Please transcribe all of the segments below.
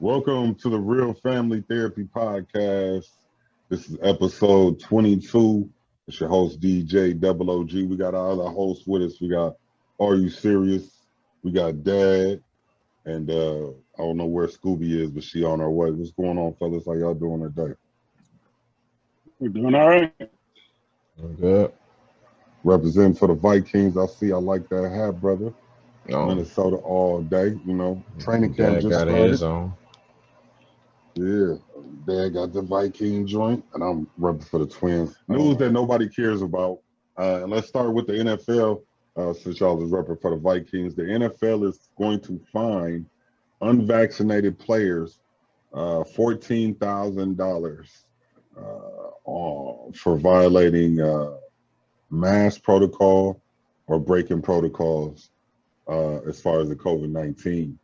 Welcome to the Real Family Therapy Podcast. This is episode 22. It's your host, DJ Double OG. We got our other hosts with us. We got Are You Serious? We got Dad. And I don't know where Scooby is, but she on her way. What's going on, fellas? How y'all doing today? We're doing all right. Good. Representing for the Vikings. I like that hat, brother. Oh, Minnesota all day, Training camp Dad just got started. his on. Yeah, Dad got the Viking joint, and I'm repping for the Twins. News that nobody cares about. And let's start with the NFL, since y'all is repping for the Vikings. The NFL is going to fine unvaccinated players $14,000 for violating mask protocol or breaking protocols as far as the COVID-19.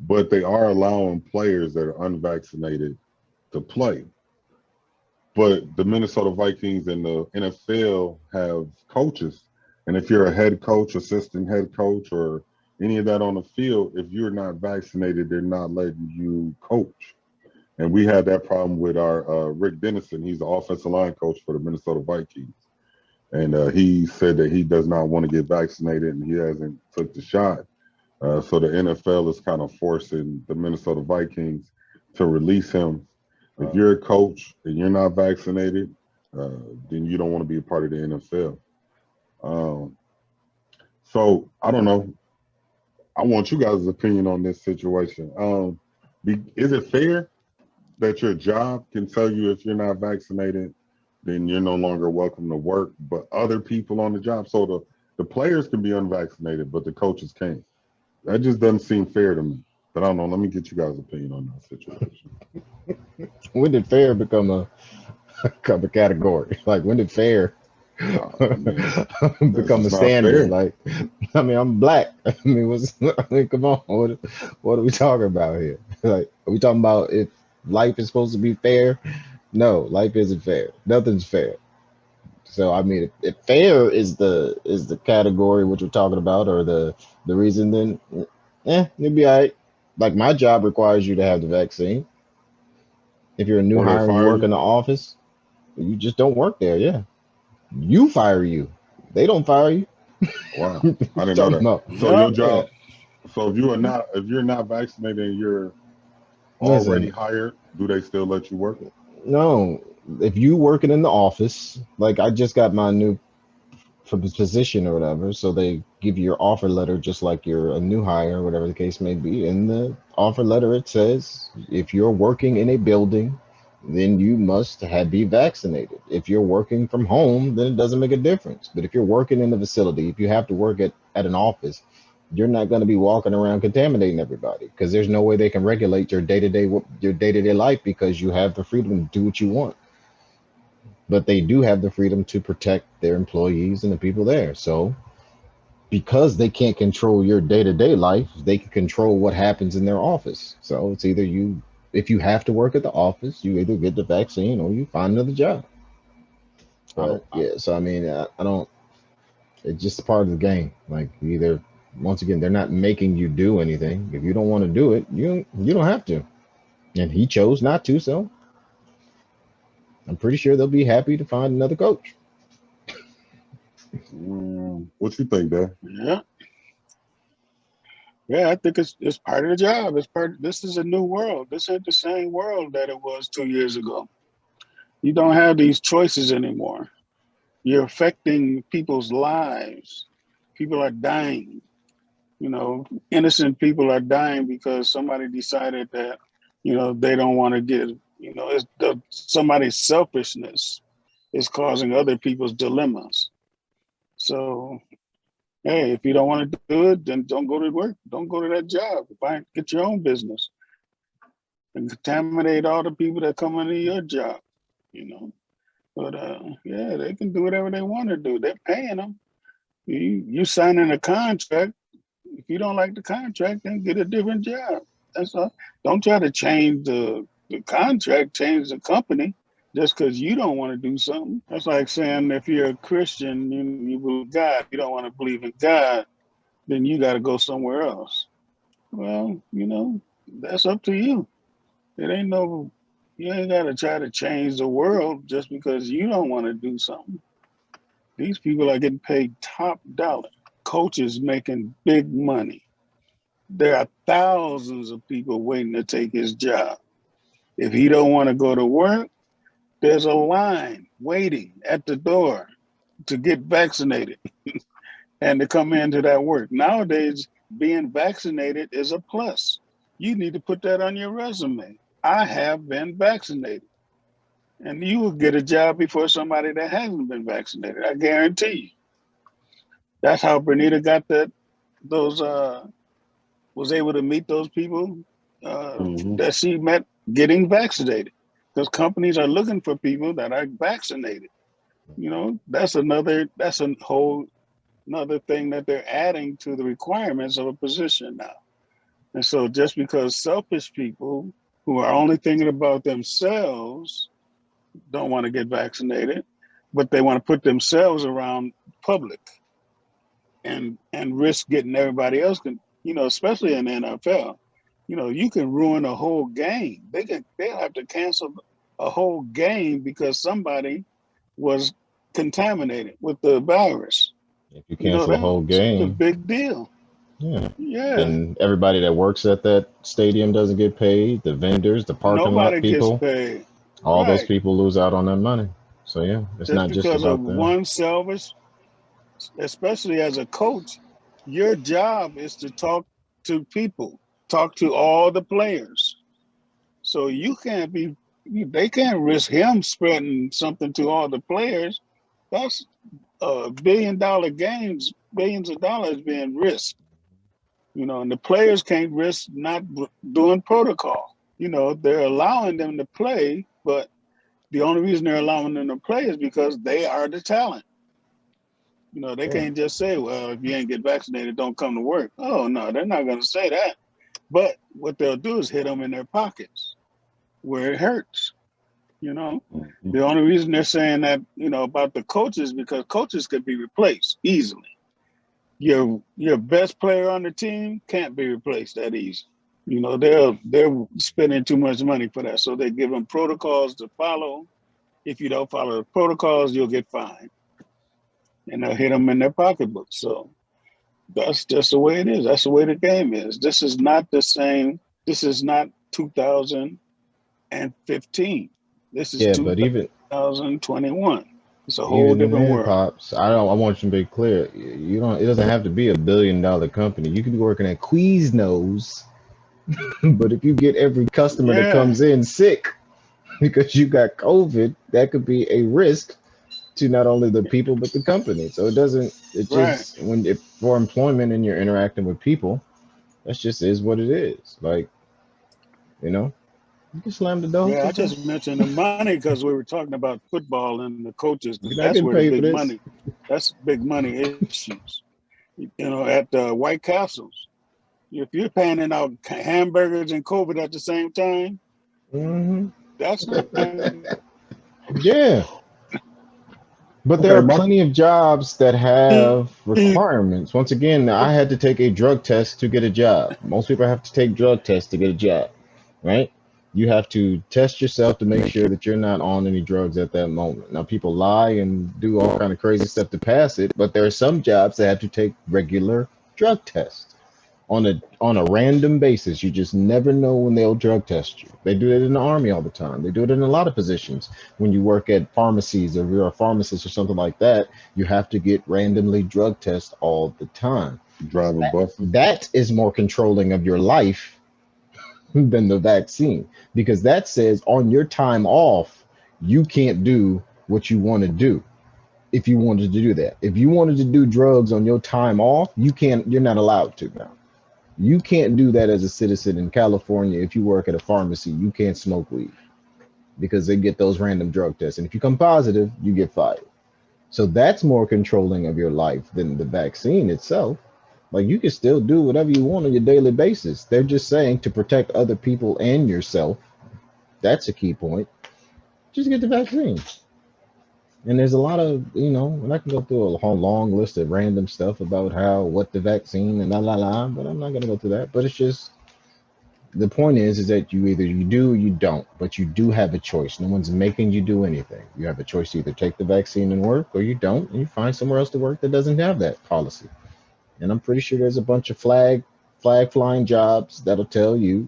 But they are allowing players that are unvaccinated to play. But the Minnesota Vikings and the NFL have coaches. And if you're a head coach, assistant head coach, or any of that on the field, if you're not vaccinated, they're not letting you coach. And we had that problem with our Rick Dennison. He's the offensive line coach for the Minnesota Vikings. And he said that he does not want to get vaccinated and he hasn't took the shot. So the NFL is kind of forcing the Minnesota Vikings to release him. If you're a coach and you're not vaccinated, then you don't want to be a part of the NFL. So I don't know. I want you guys' opinion on this situation. Is it fair that your job can tell you if you're not vaccinated, then you're no longer welcome to work, but other people on the job? So the players can be unvaccinated, but the coaches can't. That just doesn't seem fair to me. But I don't know. Let me get you guys' opinion on that situation. When did fair become a category? Like, when did fair become a standard? Like, I mean, I'm black. I mean, come on. What are we talking about here? Like, are we talking about if life is supposed to be fair? No, life isn't fair. Nothing's fair. So I mean, if fair is the category what you're talking about, or the reason, then it'd be all right. Like, my job requires you to have the vaccine. If you're a new hire and you work in the office, you just don't work there. Yeah, you fire you. They don't fire you. Wow, I didn't know that. So your job. So if you're not vaccinated and you're already hired, do they still let you work? No. If you working in the office, like I just got my new position or whatever, so they give you your offer letter just like you're a new hire, whatever the case may be. In the offer letter, it says if you're working in a building, then you must be vaccinated. If you're working from home, then it doesn't make a difference. But if you're working in the facility, if you have to work at an office, you're not going to be walking around contaminating everybody, because there's no way they can regulate your day-to-day life, because you have the freedom to do what you want. But they do have the freedom to protect their employees and the people there. So because they can't control your day-to-day life, they can control what happens in their office. So it's either if you have to work at the office, you either get the vaccine or you find another job. But so I mean, I don't, it's just part of the game. Like, either, once again, they're not making you do anything. If you don't want to do it, you don't have to. And he chose not to, so I'm pretty sure they'll be happy to find another coach. What you think, Dad? Yeah, I think it's part of the job. This is a new world. This ain't the same world that it was 2 years ago. You don't have these choices anymore. You're affecting people's lives. People are dying. Innocent people are dying because somebody decided that, they don't want to get, somebody's selfishness is causing other people's dilemmas. So, hey, if you don't want to do it, then don't go to work. Don't go to that job. Get your own business and contaminate all the people that come into your job, But they can do whatever they want to do. They're paying them. You signing a contract. If you don't like the contract, then get a different job. That's all. Don't try to change the contract, change the company just because you don't want to do something. That's like saying if you're a Christian, you believe God, you don't want to believe in God, then you got to go somewhere else. Well, that's up to you. It ain't no, you ain't got to try to change the world just because you don't want to do something. These people are getting paid top dollar. Coaches making big money. There are thousands of people waiting to take his job. If he don't want to go to work, there's a line waiting at the door to get vaccinated and to come into that work. Nowadays, being vaccinated is a plus. You need to put that on your resume. I have been vaccinated. And you will get a job before somebody that hasn't been vaccinated. I guarantee you. That's how Bernita got those was able to meet those people that she met getting vaccinated. Because companies are looking for people that are vaccinated. You know, that's a whole another thing that they're adding to the requirements of a position now. And so just because selfish people who are only thinking about themselves don't want to get vaccinated, but they want to put themselves around public and risk getting everybody else can, you know, especially in the NFL, you know, you can ruin a whole game. They'll have to cancel a whole game because somebody was contaminated with the virus. If you cancel a whole game, it's a big deal. Yeah. Yeah. Then everybody that works at that stadium doesn't get paid. The vendors, the parking lot people, gets paid. All those people lose out on that money. So yeah, it's just not because just about of them. one selfish, especially as a coach, your job is to talk to people, talk to all the players. So you can't be, they can't risk him spreading something to all the players. That's $1 billion games, billions of dollars being risked. You know, and the players can't risk not doing protocol. You know, they're allowing them to play, but the only reason they're allowing them to play is because they are the talent. You know, they can't just say, well, if you ain't get vaccinated, don't come to work. Oh, no, they're not going to say that. But what they'll do is hit them in their pockets where it hurts. You know, the only reason they're saying that, you know, about the coaches, because coaches could be replaced easily. Your best player on the team can't be replaced that easy. You know, they're spending too much money for that. So they give them protocols to follow. If you don't follow the protocols, you'll get fined. And they'll hit them in their pocketbook. So that's just the way it is. That's the way the game is. This is not the same. This is not 2015. This is but even 2021. It's a whole different world. Pops, I want you to be clear. You don't. It doesn't have to be $1 billion company. You could be working at Quiznos, but if you get every customer that comes in sick because you got COVID, that could be a risk to not only the people but the company. So it doesn't. It just for employment and you're interacting with people, that just is what it is. Like, you know. You can slam the door. Yeah, I just mentioned the money because we were talking about football and the coaches. That's where the big money. That's big money issues. You know, at White Castles, if you're panning out hamburgers and COVID at the same time, that's yeah. But there are plenty of jobs that have requirements. Once again, I had to take a drug test to get a job. Most people have to take drug tests to get a job, right? You have to test yourself to make sure that you're not on any drugs at that moment. Now, people lie and do all kind of crazy stuff to pass it, but there are some jobs that have to take regular drug tests on a random basis. You just never know when they'll drug test you. They do it in the Army all the time. They do it in a lot of positions. When you work at pharmacies or you're a pharmacist or something like that, you have to get randomly drug tests all the time. Driving buses. That is more controlling of your life than the vaccine, because that says on your time off, you can't do what you want to do. If you wanted to do that, if you wanted to do drugs on your time off, you're not allowed to now. You can't do that as a citizen in California. If you work at a pharmacy, you can't smoke weed because they get those random drug tests. And if you come positive, you get fired. So that's more controlling of your life than the vaccine itself. Like, you can still do whatever you want on your daily basis. They're just saying to protect other people and yourself. That's a key point. Just get the vaccine. And there's a lot of, you know, and I can go through a whole long list of random stuff about what the vaccine and but I'm not going to go through that. But it's just, the point is that you either you do or you don't, but you do have a choice. No one's making you do anything. You have a choice to either take the vaccine and work, or you don't, and you find somewhere else to work that doesn't have that policy. And I'm pretty sure there's a bunch of flag flying jobs that'll tell you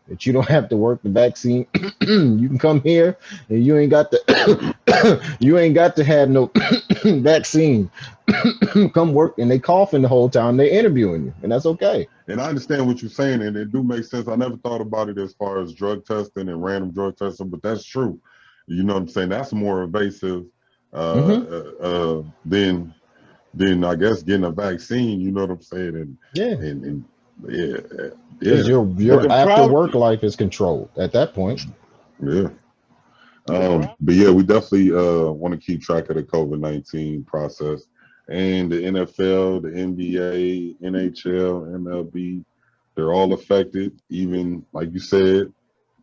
that you don't have to work the vaccine. You can come here and you ain't got to you ain't got to have no vaccine. Come work, and they coughing the whole time they interviewing you, and that's okay. And I understand what you're saying, and it do make sense. I never thought about it as far as drug testing and random drug testing, but that's true. You know what I'm saying? That's more invasive than I guess getting a vaccine. You know what I'm saying? And Yeah, and yeah, because yeah, your the after problem, work life is controlled at that point. yeah. the problem, But yeah, we definitely want to keep track of the COVID-19 process. And the NFL, the NBA, NHL, MLB, they're all affected. Even like you said,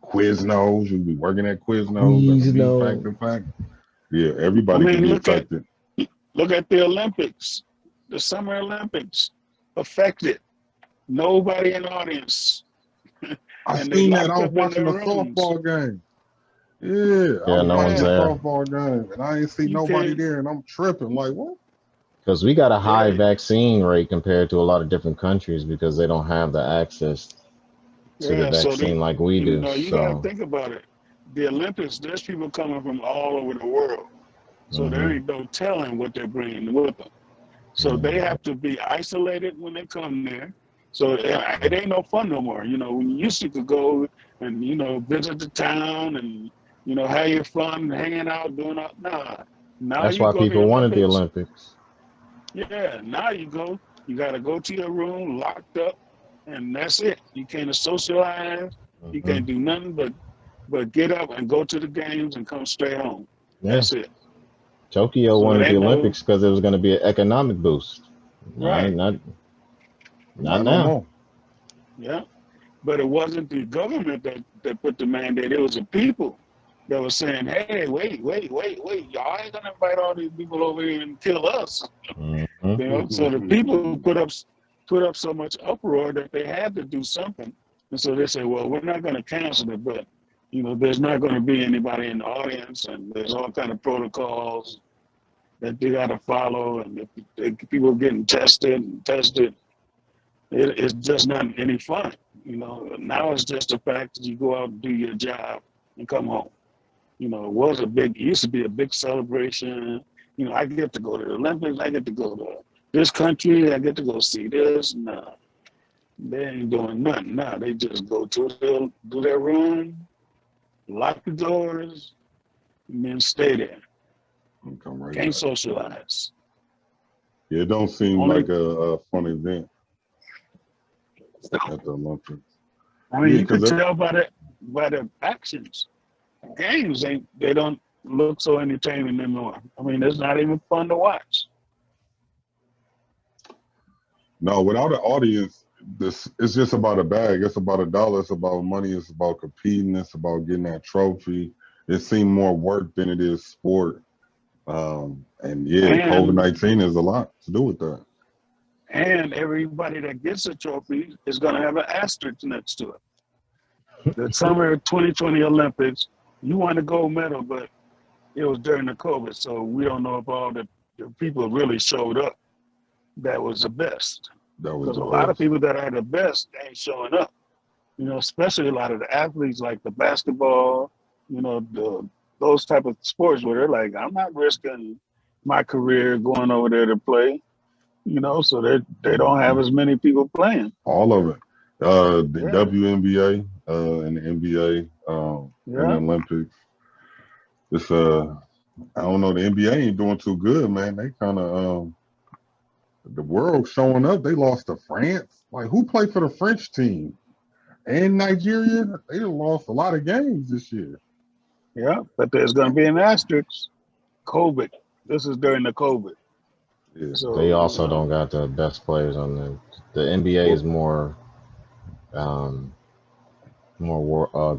Quiznos, you'll be working at Quiznos, that'll Please be fact no. to fact. Yeah, I everybody can mean, be affected. look at the Olympics, the Summer Olympics, affected. Nobody in the audience, I and they seen that. I locked was up in watching their a rooms. softball game. Yeah, I Yeah, was no watching one's a Yeah, there softball game, and I ain't see you nobody can't. there, and I'm tripping. Like, what? because we got a high Yeah, vaccine rate compared to a lot of different countries because they don't have the access to the yeah. So they, vaccine like we do. you got to So, think about it. The Olympics, there's people coming from all over the world, so there mhm, ain't no telling what they're bringing with them. So they mhm. have to be isolated when they come there. So it ain't no fun no more. You know, when you used to could go and visit the town and have your fun, hanging out, doing all. Nah, now That's you why go to the people wanted the Olympics. Olympics. Yeah, now you go. You got to go to your room, locked up, and that's it. You can't socialize. You Hmm. can't do nothing but get up and go to the games and come straight home. Yeah, That's it. Tokyo So it wanted the ain't no Olympics because it was going to be an economic boost. right. Not Not no now. more. Yeah. But it wasn't the government that put the mandate. It was the people that was saying, hey, wait. Y'all ain't going to invite all these people over here and kill us. Hmm. So the people put up so much uproar that they had to do something. And so they said, well, we're not going to cancel it, but, there's not going to be anybody in the audience. And there's all kind of protocols that they got to follow. And if people getting tested, it's just not any fun. Now it's just the fact that you go out and do your job and come home. It used to be a big celebration. I get to go to the Olympics. I get to go to this country. I get to go see this. No, they ain't doing nothing. No, they just go to their room, lock the doors, and then stay there. And come right Can't back. socialize. Yeah, it don't seem Only, like a fun event at the Olympics. I mean, Yeah, you could because tell by the actions. Games they don't look so entertaining anymore. I mean, it's not even fun to watch. no, without an audience, this it's just about a bag. It's about $1. It's about money. It's about competing. It's about getting that trophy. It seemed more work than it is sport. And yeah, And COVID-19 is a lot to do with that. and everybody that gets a trophy is going to have an asterisk next to it. The summer 2020 Olympics, you won a gold medal, but it was during the COVID, so we don't know if all the people really showed up. That was the best, That was because the a lot of best. people that are the best ain't showing up. Especially a lot of the athletes like the basketball, those type of sports where they're like, I'm not risking my career going over there to play. So they don't have as many people playing. All of it. The Yeah, WNBA and the NBA and the yeah. Olympics. It's I don't know. The NBA ain't doing too good, man. They kind of the world showing up. They lost to France. Like, who played for the French team? And Nigeria, they lost a lot of games this year. Yeah, but there's going to be an asterisk. COVID. This is during the COVID. Yeah. They So, also don't got the best players on the NBA Well, is um,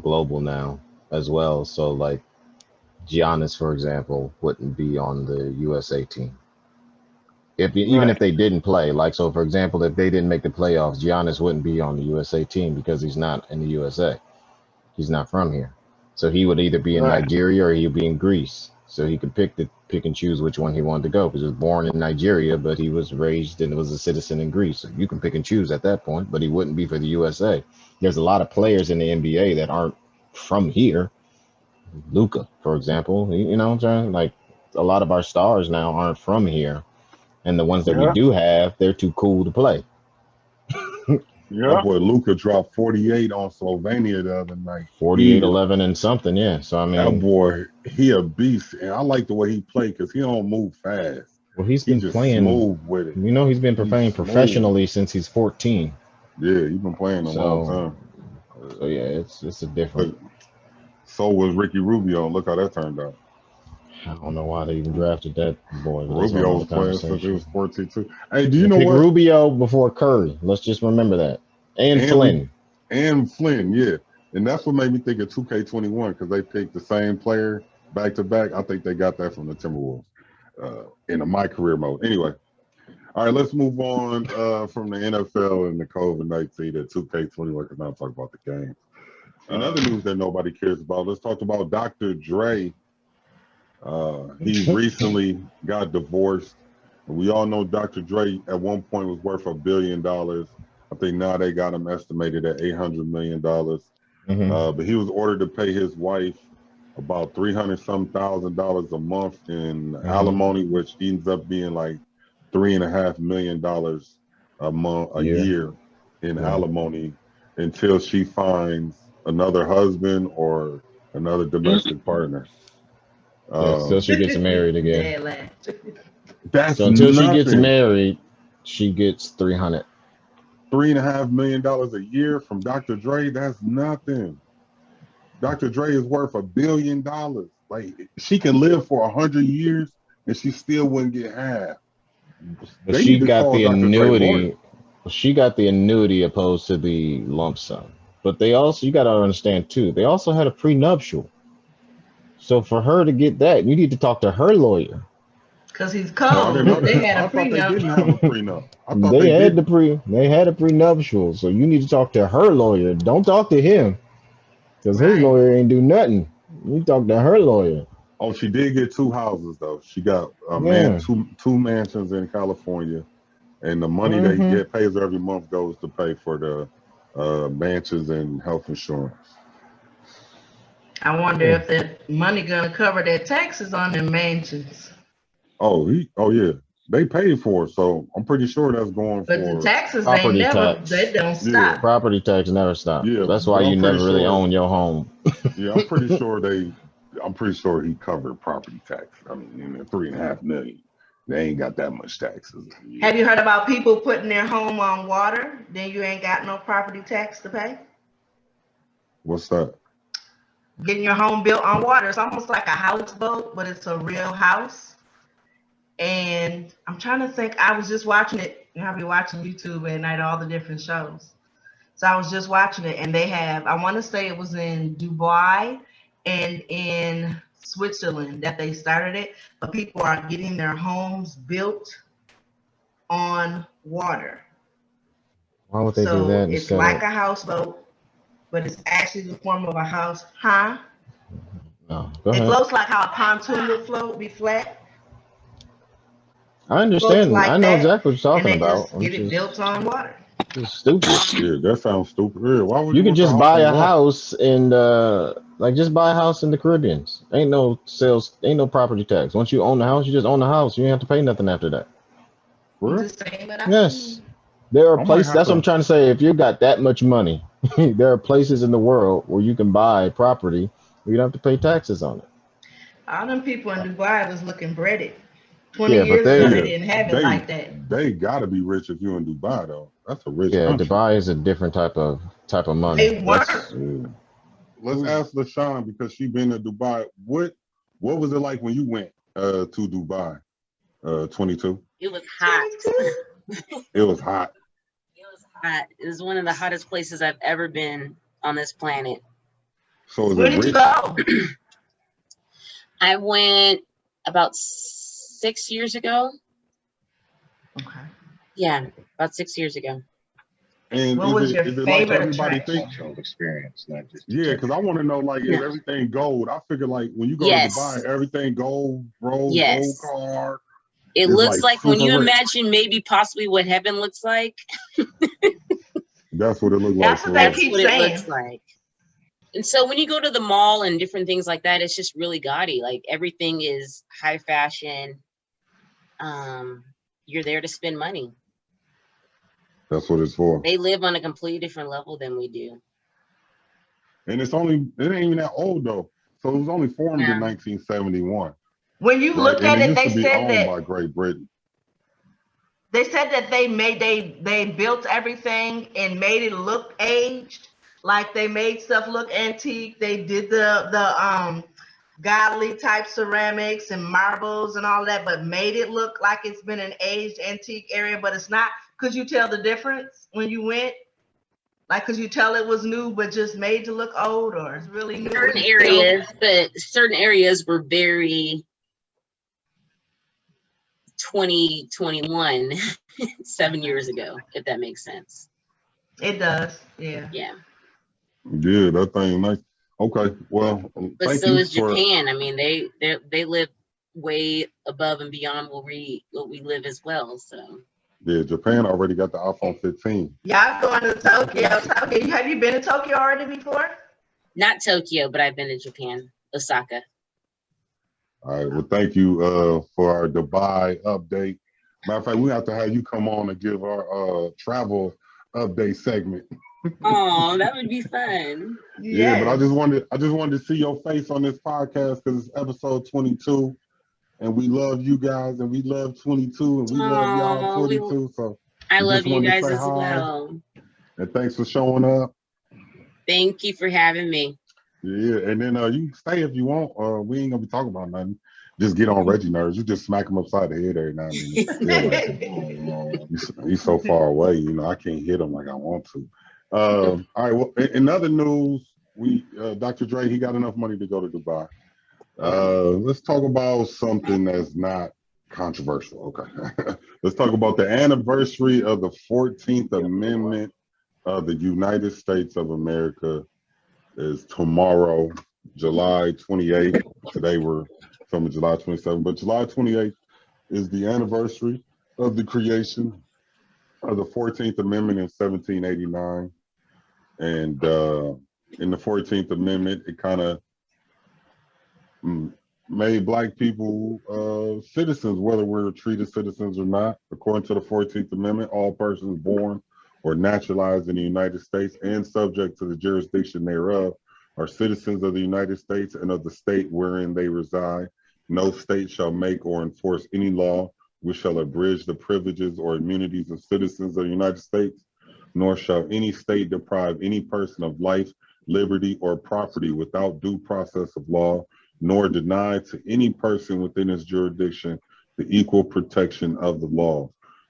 global now as well. So like Giannis, for example, wouldn't be on the USA team even if they didn't play, like, so for example, if they didn't make the playoffs, Giannis wouldn't be on the USA team because he's not in the USA. He's not from here. So he would either be in Nigeria or he'd be in Greece. So he could pick and choose which one he wanted to go, because he was born in Nigeria, but he was raised and was a citizen in Greece. So you can pick and choose at that point, but he wouldn't be for the USA. There's a lot of players in the NBA that aren't from here. Luka, for example, you know what I'm saying? Like, a lot of our stars now aren't from here. And the ones that we do have, they're too cool to play. That boy Luka dropped 48 on Slovenia the other night. 48, 11 and something, yeah. So, I mean, that boy, he a beast. And I like the way he played because he don't move fast. Well, he's been playing smooth with it. You know, he's been playing professionally since he's 14. Yeah, he's been playing a long time. So, yeah, it's a different. So was Ricky Rubio. Look how that turned out. I don't know why they even drafted that boy. Rubio was playing since he was 14 too. Hey, do you know what? Rubio before Curry. Let's just remember that. And Flynn. And Flynn, yeah. And that's what made me think of 2K21, because they picked the same player back to back. I think they got that from the Timberwolves in a my career mode. Anyway, all right, let's move on from the NFL and the COVID-19 to 2K21, because now I'm talking about the game. In other news that nobody cares about, let's talk about Dr. Dre. He recently got divorced. We all know Dr. Dre at one point was worth $1 billion. I think now they got him estimated at $800 million. But he was ordered to pay his wife about $300,000 a month in alimony, which ends up being like $3.5 million a year in alimony, until she finds another husband or another domestic partner. So she gets married again. That's so until nothing. She gets married, she gets $3.5 million a year from Dr. Dre. That's nothing. Dr. Dre is worth $1 billion. Like, she can live for 100 years and she still wouldn't get half. But she got the annuity. She got the annuity opposed to the lump sum. But they also, you got to understand too, they also had a prenuptial. So for her to get that, you need to talk to her lawyer. Because he's cold. They had a prenup. They didn't have a prenup. They had a prenuptial. So you need to talk to her lawyer. Don't talk to him, because his lawyer ain't do nothing. You talk to her lawyer. Oh, she did get 2 houses though. She got two mansions in California, and the money that he pays every month goes to pay for the mansions and health insurance. I wonder if that money gonna cover their taxes on their mansions. Oh yeah, they paid for it, so I'm pretty sure that's going but for the taxes. They don't stop. Yeah. Property tax never stops. Yeah, that's why you never really own your home. Yeah, I'm pretty sure he covered property tax. I mean, $3.5 million. They ain't got that much taxes. Yeah. Have you heard about people putting their home on water? Then you ain't got no property tax to pay. What's that? Getting your home built on water. It's almost like a houseboat, but it's a real house. And I'm trying to think, I was just watching it. I'll be watching YouTube at night, all the different shows. So I was just watching it, and they have, I want to say it was in Dubai and in Switzerland that they started it, but people are getting their homes built on water. Why would they do that? It's like a houseboat, but it's actually the form of a house. Huh? No, go ahead. It floats like how a pontoon would float, be flat. I understand. Like I know exactly what you're talking about. Just get it built on water. It's stupid. Yeah, that sounds stupid. Yeah, why would you could just buy a house and just buy a house in the Caribbean. Ain't no sales, ain't no property tax. Once you own the house, you just own the house. You don't have to pay nothing after that. Yes. There are places, that's what I'm trying to say. If you got that much money, there are places in the world where you can buy property where you don't have to pay taxes on it. All them people in Dubai was looking breaded. 20 years ago, they didn't have it like that. They gotta be rich if you're in Dubai, though. That's a rich country. Dubai is a different type of money. Let's ask LaShawn, because she's been to Dubai. What was it like when you went to Dubai? 22. It was hot. It was hot. It was hot. It was one of the hottest places I've ever been on this planet. So where did you go? I went about 6 years ago. Okay. Yeah, about 6 years ago. And What was your is it like favorite everybody attraction? thinks? Cultural experience, not just Yeah, because I want to know, like, is No. everything gold? I figure, like, when you go to Yes. Dubai, everything gold, bro, Yes. gold car. It It's looks like when super you rich. imagine maybe possibly what heaven looks like. That's what it looks like. That's what For they real. That's keep what it saying. looks like. And so when you go to the mall and different things like that, it's just really gaudy. Like everything is high fashion. You're there to spend money. That's what it's for. They live on a completely different level than we do. And it ain't even that old though. So it was only formed in Yeah. 1971. When you Right? look And at it it, used they to be said owned that by Great Britain. they said that they built everything and made it look aged. Like they made stuff look antique. They did the godly type ceramics and marbles and all that, but made it look like it's been an aged antique area, but it's not. Could you tell the difference when you went? Like, could you tell it was new, but just made to look old, or it's really new? Certain areas, but certain areas were very 2021, 7 years ago, if that makes sense. It does, yeah. Yeah. Yeah, that thing nice. Okay, well, But thank so you is for. Japan. I mean, they live way above and beyond what we live as well. So Yeah, Japan already got the iPhone 15. Y'all going to Tokyo? Have you been to Tokyo already before? not Tokyo, but I've been to Japan, Osaka. All right, well, thank you for our Dubai update. Matter of fact, we have to have you come on and give our travel update segment. Oh, that would be fun. Yeah, but I just wanted to see your face on this podcast because it's episode 22, and we love you guys, and we love 22, and we love y'all 22. So I we love just you wanted to guys say as hi, well. and thanks for showing up. Thank you for having me. Yeah, and then you can stay if you want. We ain't gonna be talking about nothing. Just get on Reggie nerves. You just smack him upside the head every now and then. He's so far away, you know. I can't hit him like I want to. All right. Well, in other news, we Dr. Dre, he got enough money to go to Dubai. Let's talk about something that's not controversial. Okay. Let's talk about the anniversary of the 14th Amendment of the United States of America. Is tomorrow, July 28th. Today we're filming July 27th, but July 28th is the anniversary of the creation of the 14th Amendment in 1789. And in the 14th Amendment, it kind of made Black people citizens, whether we're treated citizens or not. According to the 14th Amendment, all persons born or naturalized in the United States and subject to the jurisdiction thereof are citizens of the United States and of the state wherein they reside. No state shall make or enforce any law which shall abridge the privileges or immunities of citizens of the United States, nor shall any state deprive any person of life, liberty, or property without due process of law, nor deny to any person within its jurisdiction the equal protection of the law.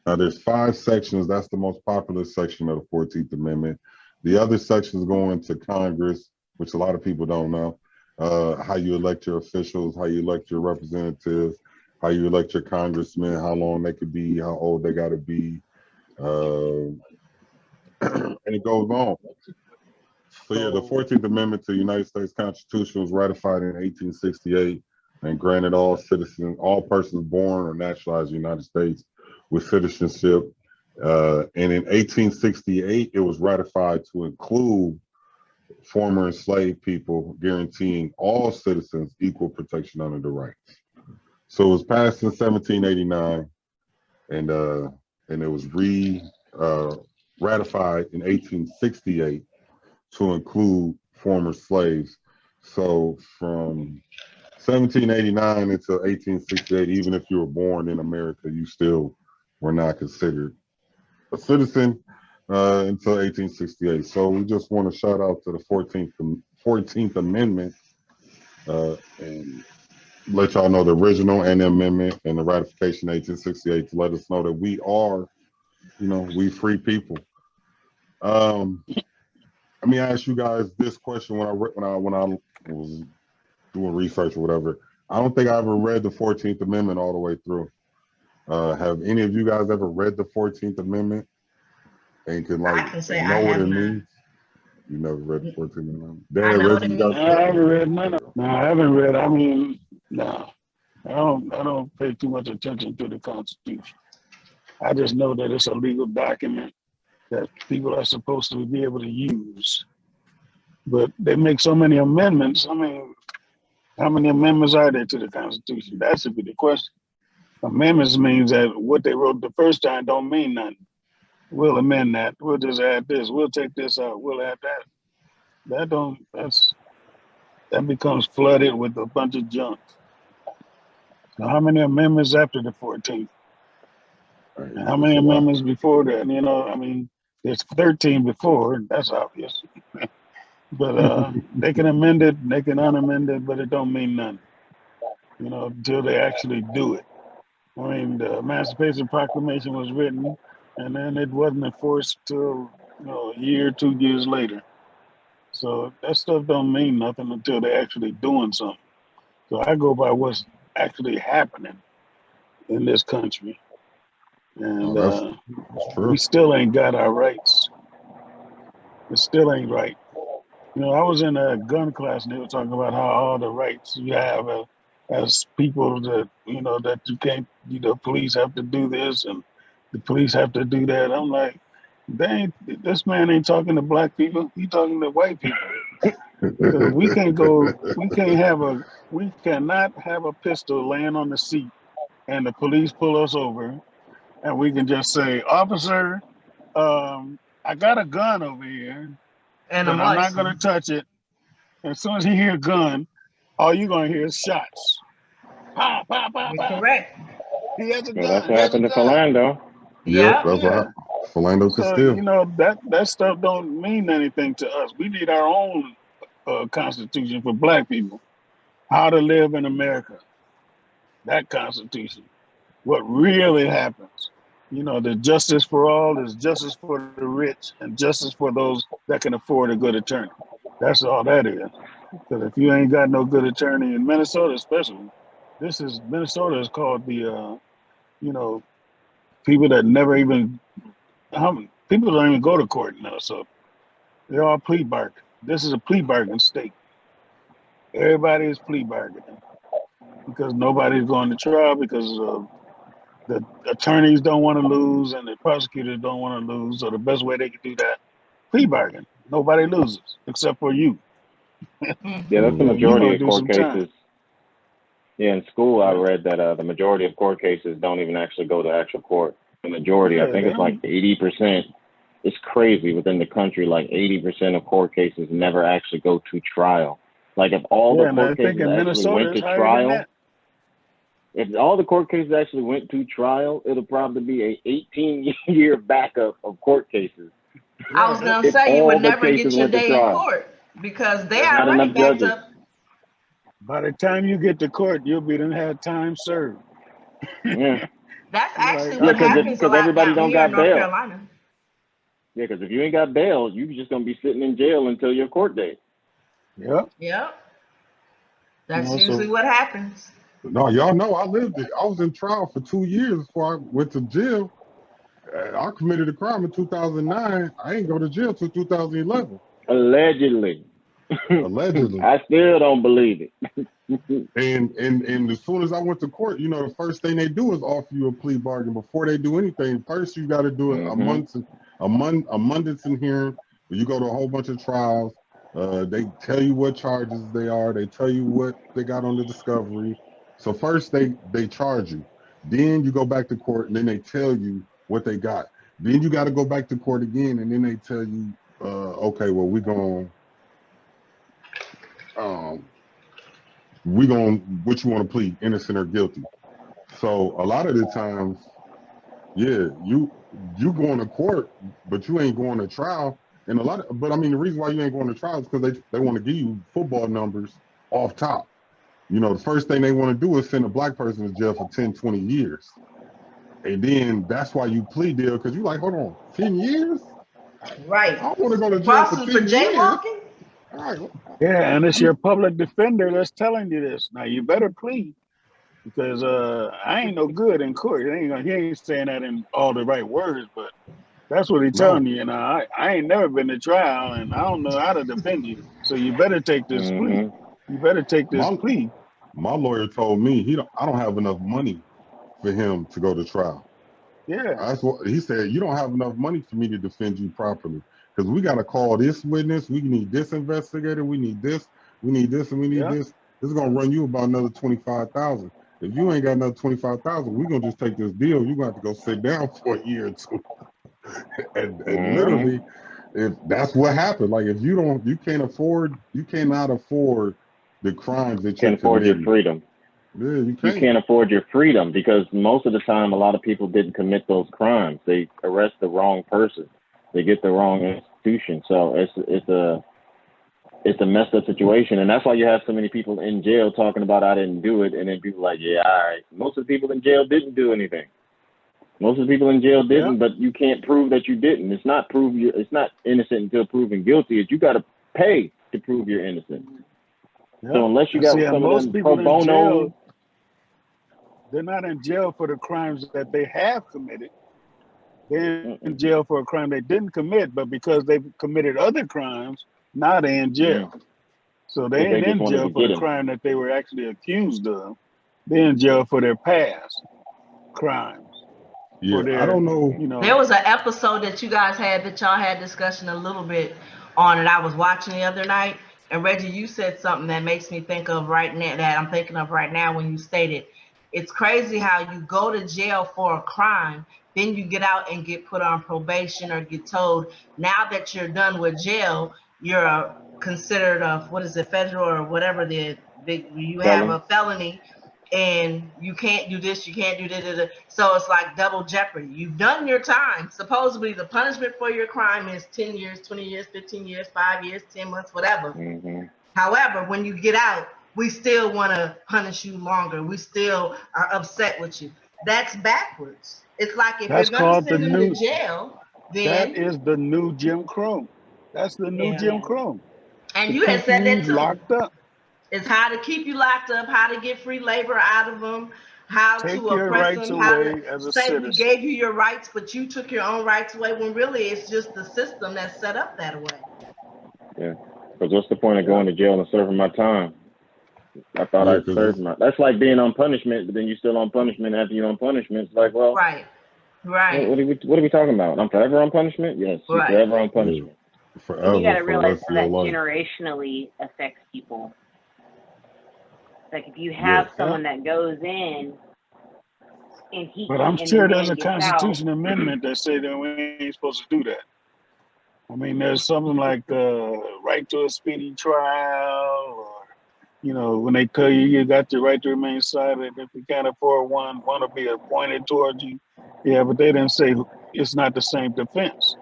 Now, there's 5 sections. That's the most popular section of the 14th Amendment. The other sections go into Congress, which a lot of people don't know, how you elect your officials, how you elect your representatives, how you elect your congressmen, how long they could be, how old they got to be, and it goes on. So yeah, the 14th Amendment to the United States Constitution was ratified in 1868 and granted all citizens, all persons born or naturalized in the United States with citizenship. And in 1868, it was ratified to include former enslaved people, guaranteeing all citizens equal protection under the rights. So it was passed in 1789, and it was ratified in 1868 to include former slaves. So from 1789 until 1868, even if you were born in America, you still were not considered a citizen until 1868. So we just want to shout out to the 14th Amendment and let y'all know the original and the amendment and the ratification 1868 to let us know that we are, you know, we free people. Let me ask you guys this question when I was doing research or whatever. I don't think I ever read the 14th Amendment all the way through. Have any of you guys ever read the 14th Amendment and can I like can say I know what have it not. means? You never read the 14th Amendment? I Dad, know what Reggie, it you means. got No, I haven't read none of. No, I haven't read. I mean, no, I don't pay too much attention to the Constitution. I just know that it's a legal document that people are supposed to be able to use. But they make so many amendments. I mean, how many amendments are there to the Constitution? That should be the question. Amendments means that what they wrote the first time don't mean nothing. We'll amend that. We'll just add this. We'll take this out. We'll add that. That becomes flooded with a bunch of junk. So how many amendments after the 14th? And how many amendments before that? You know, I mean, there's 13 before. That's obvious. But they can amend it, they can unamend it, but it don't mean nothing. You know, until they actually do it. I mean, the Emancipation Proclamation was written, and then it wasn't enforced till a year, 2 years later. So that stuff don't mean nothing until they're actually doing something. So I go by what's actually happening in this country, and that's true. we still ain't got our rights. It still ain't right. You know, I was in a gun class, and they were talking about how all the rights you have as people that that you can't. Police have to do this, and the police have to do that. I'm like, this man ain't talking to black people. He talking to white people. Because we cannot have a pistol laying on the seat, and the police pull us over, and we can just say, "Officer, I got a gun over here, And but I'm I'm not licensed. gonna touch it." And as soon as he hear a gun, all you're gonna hear is shots. Pow, pow, pow, You're pow. correct. He has a Well, gun. that's what He has a happened to gun. Philando. Yep, Yeah. that's Yeah. what Philando could So steal. that stuff don't mean anything to us. We need our own constitution for black people. How to live in America. That constitution. What really happens. The justice for all is justice for the rich and justice for those that can afford a good attorney. That's all that is. Because if you ain't got no good attorney in Minnesota, especially, Minnesota is called the people that never even people don't even go to court in Minnesota. They're all plea bargain. This is a plea bargain state. Everybody is plea bargaining because nobody's going to trial because the attorneys don't want to lose and the prosecutors don't want to lose. So the best way they can do that, plea bargain. Nobody loses except for you. Yeah, that's the So you majority gonna of do court some time. cases. Yeah, in school I Yeah. read that the majority of court cases don't even actually go to actual court. The majority, I Yeah, think they it's like don't. 80%. It's crazy within the country. Like 80% of court cases never actually go to trial. Like if all Yeah, the and I court think cases in actually Minnesota went it's to higher than trial, that. if all the court cases actually went to trial, it'll probably be a 18-year backup of court cases. I was gonna If say you would all the never get cases your went to day in trial, court because they there's not already enough backed judges. up. By the time you get to court, you'll be done had time served. Yeah. That's You're actually like, Yeah, what okay. happens a because lot everybody down don't here in got North bail. Carolina. Yeah, because if you ain't got bail, you just gonna be sitting in jail until your court date. Yep. Yep. That's So usually what happens. No, y'all know I lived it. I was in trial for 2 years before I went to jail. I committed a crime in 2009. I ain't go to jail till 2011. Allegedly. Allegedly. I still don't believe it. And as soon as I went to court, the first thing they do is offer you a plea bargain before they do anything. First, you got to do it a month in hearing. You go to a whole bunch of trials. They tell you what charges they are. They tell you what they got on the discovery. So first they charge you. Then you go back to court, and then they tell you what they got. Then you got to go back to court again, and then they tell you, okay, well, we're going what you want to plead, innocent or guilty. So a lot of the times, yeah, you going to court, but you ain't going to trial. And but I mean, the reason why you ain't going to trial is because they want to give you football numbers off top. The first thing they want to do is send a black person to jail for 10, 20 years. And then that's why you plea deal, because you like, hold on, 10 years? Right. I don't want to go to jail for Boston 10 for years. jaywalking? All right. yeah, and it's your public defender that's telling you this. Now you better plead. because I ain't no good in court. He ain't saying that in all the right words, but that's what he's telling you. And I ain't never been to trial, and I don't know how to defend you. So you better take this plea. You better take this plea. My lawyer told me I don't have enough money for him to go to trial. Yeah. That's what he said. You don't have enough money for me to defend you properly because we got to call this witness. We need this investigator. We need this. We need this, and we need this. This is gonna run you about another $25,000. If you ain't got another $25,000, we're gonna just take this deal. You're gonna have to go sit down for a year or two. and literally, if that's what happened, like if you cannot afford the crimes that can't afford your freedom. Yeah, you can't afford your freedom because most of the time, a lot of people didn't commit those crimes. They arrest the wrong person. They get the wrong institution. So it's a messed up situation, and that's why you have so many people in jail talking about I didn't do it, and then people like, yeah, all right. Most of the people in jail didn't do anything. Most of the people in jail didn't, but you can't prove that you didn't. It's not innocent until proven guilty. You got to pay to prove you're innocent. So unless you got some of them pro bono, they're not in jail for the crimes that they have committed. They're in jail for a crime they didn't commit, but because they've committed other crimes, now they're in jail. So they ain't in jail for the crime that they were actually accused of. They're in jail for their past crimes. Yeah, I don't know. There was an episode that you guys had that y'all had discussion a little bit on, and I was watching the other night. And Reggie, you said something that makes me think of right now, that I'm thinking of right now when you stated, it's crazy how you go to jail for a crime, then you get out and get put on probation or get told, now that you're done with jail, you're considered federal or whatever you have a felony, and you can't do this, you can't do that. So it's like double jeopardy. You've done your time. Supposedly the punishment for your crime is 10 years, 20 years, 15 years, 5 years, 10 months, whatever. However, when you get out, we still want to punish you longer. We still are upset with you. That's backwards. It's like if you're going to send them to jail, then... That is the new Jim Crow. That's the new Jim Crow. And you had said that too. Locked up. It's how to keep you locked up, how to get free labor out of them, how Take to your oppress rights them, how away to as a say citizen. we gave you your rights, but you took your own rights away, when really it's just the system that's set up that way. Yeah, because what's the point of going to jail and serving my time? I thought I served my... That's like being on punishment, but then you're still on punishment after you're on punishment. It's like, well... Right. What are we talking about? I'm forever on punishment? Yes, you're forever on punishment. Forever. You got to realize how that generationally affects people. Like if you have someone that goes in and he... But I'm sure there's a Constitution amendment that say that we ain't supposed to do that. I mean, there's something like right to a speedy trial, or, when they tell you got the right to remain silent, if you can't afford one to be appointed towards you. Yeah, but they didn't say it's not the same defense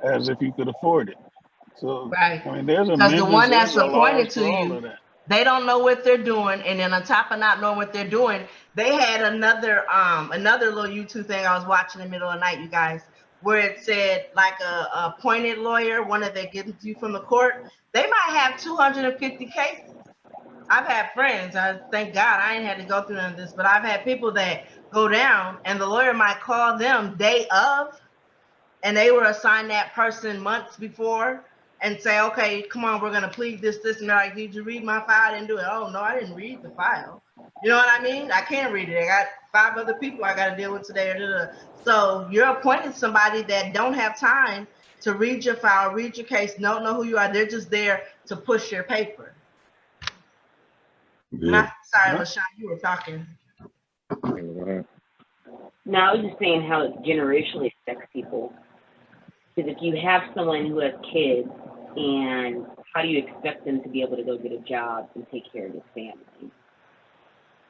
as if you could afford it. So, I mean, there's a... Because the one that's appointed to you, they don't know what they're doing, and then on top of not knowing what they're doing, they had another little YouTube thing I was watching in the middle of the night, you guys, where it said like a appointed lawyer, one that gets you from the court, they might have 250 cases. I've had friends, thank God I ain't had to go through none of this, but I've had people that go down and the lawyer might call them day of, and they were assigned that person months before, and say, okay, come on, we're going to plead this, and they're like, did you read my file? I didn't do it. Oh, no, I didn't read the file. You know what I mean? I can't read it. I got 5 other people I got to deal with today. So you're appointing somebody that don't have time to read your file, read your case, don't know who you are. They're just there to push your paper. Yeah. Sorry, LaShawn, you were talking. No, I was just saying how it generationally affects people. Because if you have someone who has kids, and how do you expect them to be able to go get a job and take care of his family?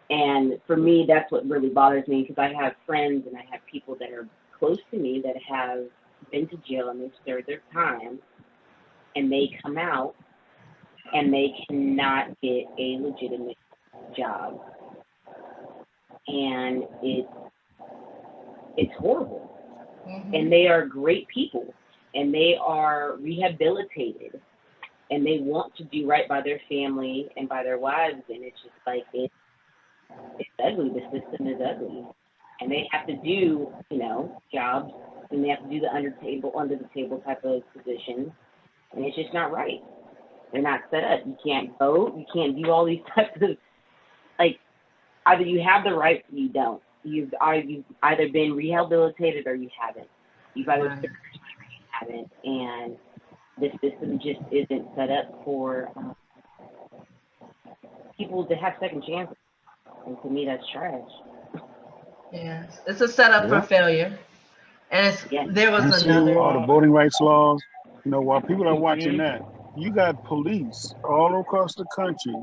And for me, that's what really bothers me, because I have friends and I have people that are close to me that have been to jail and they've served their time, and they come out and they cannot get a legitimate job. And it's horrible. And they are great people, and they are rehabilitated, and they want to do right by their family and by their wives, and it's just like It's ugly. The system is ugly, and they have to do, you know, jobs, and they have to do the under the table type of positions, and it's just not right. They're not set up. You can't vote. You can't do all these types of, like, either you have the rights or you don't. You've either been rehabilitated or you haven't. You've either Right. survived or you haven't, and the system just isn't set up for people to have second chances. And to me, that's trash. Yes, it's a setup for Yeah. failure. And it's Yeah. there was And see another. all the voting rights laws. You know, while people are watching Mhm. that, you got police all across the country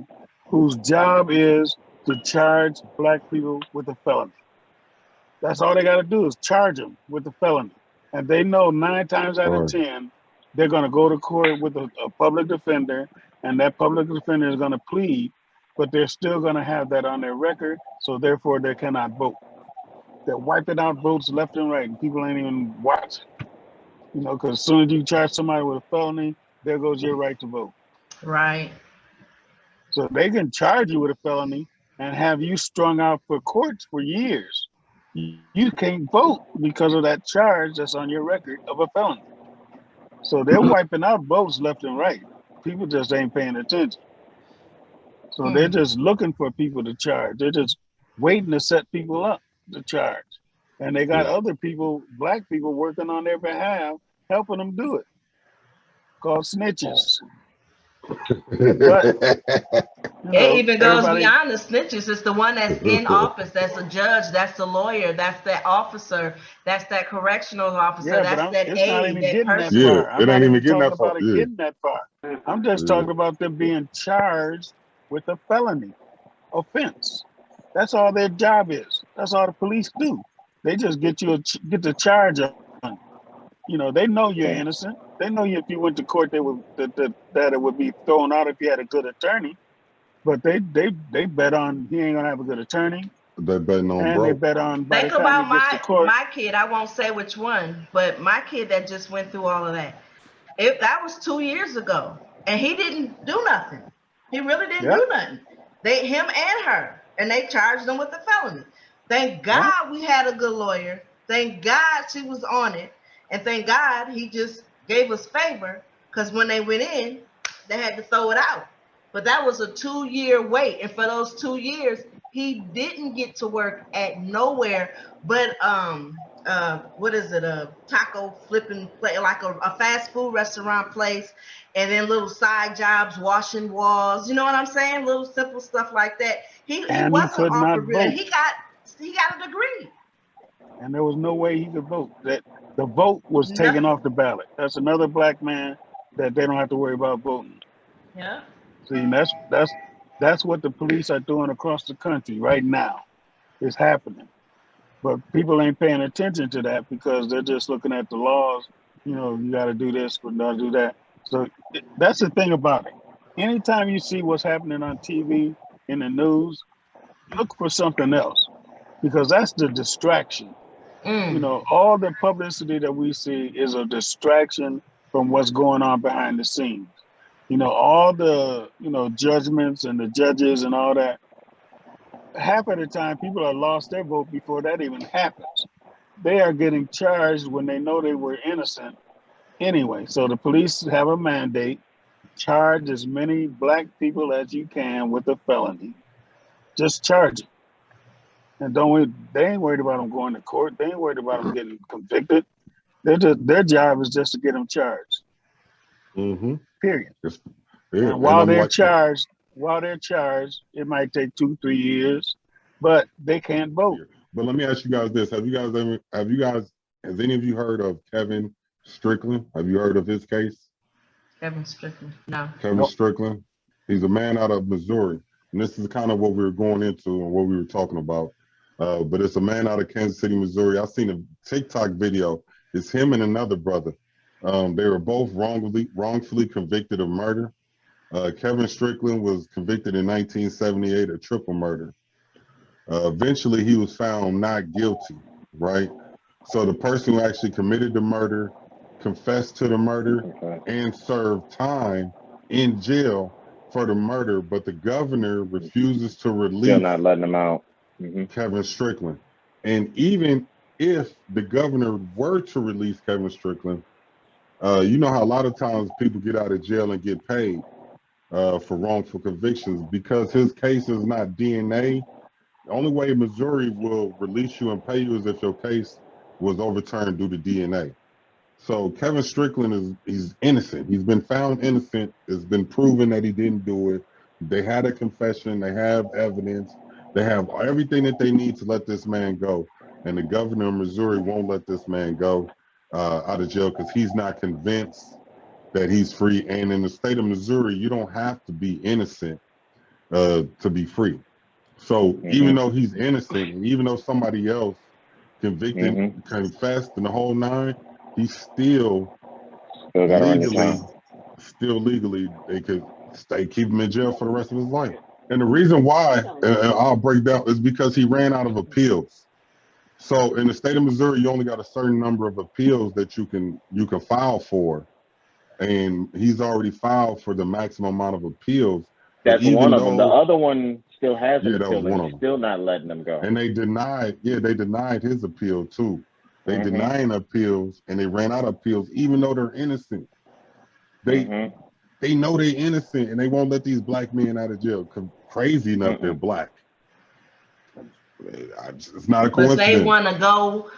whose job is to charge black people with a felony. That's all they got to do is charge them with a felony. And they know 9 times out of Right. 10, they're going to go to court with a public defender, and that public defender is going to plead, but they're still going to have that on their record, so therefore they cannot vote. They're wiping out votes left and right, and people ain't even watching. You know, because as soon as you charge somebody with a felony, there goes your right to vote. Right. So they can charge you with a felony and have you strung out for courts for years. You can't vote because of that charge that's on your record of a felony. So they're wiping out votes left and right. People just ain't paying attention. So they're just looking for people to charge. They're just waiting to set people up to charge. And they got Yeah. other people, black people, working on their behalf, helping them do it, called snitches. But, you It know, even goes everybody, beyond the snitches. It's the one that's in office. That's a judge. That's the lawyer. That's that officer. That's that correctional officer. yeah, but That's that it's not aide, even that getting that person. Yeah, far. I'm it not ain't even even getting talking that far. about it Yeah. getting that far. I'm just Yeah. talking about them being charged with a felony offense. That's all their job is. That's all the police do. They just get the charge on you. You know, they know you're innocent. They know if you went to court, they would that it would be thrown out if you had a good attorney. But they bet on he ain't gonna have a good attorney, They betting on and they broke. bet on by Think the time about he gets to court. my kid. I won't say which one, but my kid that just went through all of that. That was 2 years ago, and he didn't do nothing. He really didn't Yeah. do nothing. Him and her, and they charged him with a felony. Thank God Yeah. we had a good lawyer. Thank God she was on it, and thank God he just gave us favor, because when they went in, they had to throw it out. But that was a 2-year wait, and for those 2 years, he didn't get to work at nowhere but what is it, a taco flipping place, like a fast food restaurant place, and then little side jobs, washing walls, you know what I'm saying, little simple stuff like that. He And he wasn't could not offered real, and vote. he got a degree. And there was no way he could vote. That the vote was taken Nothing. off the ballot. That's another black man that they don't have to worry about voting. Yeah. See, that's what the police are doing across the country right now. It's happening. But people ain't paying attention to that because they're just looking at the laws. You know, you got to do this, but not do that. So that's the thing about it. Anytime you see what's happening on TV, in the news, look for something else because that's the distraction. You know, all the publicity that we see is a distraction from what's going on behind the scenes. You know, all the, judgments and the judges and all that. Half of the time, people have lost their vote before that even happens. They are getting charged when they know they were innocent anyway. So the police have a mandate: charge as many black people as you can with a felony. Just charge them. And they ain't worried about them going to court. They ain't worried about them getting convicted. Their job is just to get them charged. Mm-hmm. Period. Yeah. And while I'm they're like, charged, it might take 2-3 years, but they can't vote. but let me ask you guys this: has any of you heard of Kevin Strickland? Have you heard of his case? Kevin Strickland. No. Kevin Nope. Strickland. He's a man out of Missouri, and this is kind of what we were going into and what we were talking about. But it's a man out of Kansas City, Missouri. I seen a TikTok video. It's him and another brother. They were both wrongfully convicted of murder. Kevin Strickland was convicted in 1978 of triple murder. Eventually, he was found not guilty, right? So the person who actually committed the murder confessed to the murder and served time in jail for the murder, but the governor refuses to Still release not letting them out. Kevin Strickland. And even if the governor were to release Kevin Strickland, you know how a lot of times people get out of jail and get paid for wrongful convictions because his case is not DNA. The only way Missouri will release you and pay you is if your case was overturned due to DNA. So Kevin Strickland he's innocent. He's been found innocent. It's been proven that he didn't do it. They had a confession. They have evidence. They have everything that they need to let this man go. And the governor of Missouri won't let this man go out of jail because he's not convinced that he's free. And in the state of Missouri, you don't have to be innocent to be free. So even though he's innocent, and even though somebody else convicted, confessed, and the whole nine, he's still legally, they could keep him in jail for the rest of his life. And the reason why, and I'll break down, is because he ran out of appeals. So in the state of Missouri, you only got a certain number of appeals that you can file for, and he's already filed for the maximum amount of appeals. That's one of them. The other one still has an appeal, and they're still not letting them go. And they denied his appeal too. They denying appeals, and they ran out of appeals, even though they're innocent. They know they're innocent, and they won't let these black men out of jail. Crazy enough, they're black. It's not a coincidence. But they want to go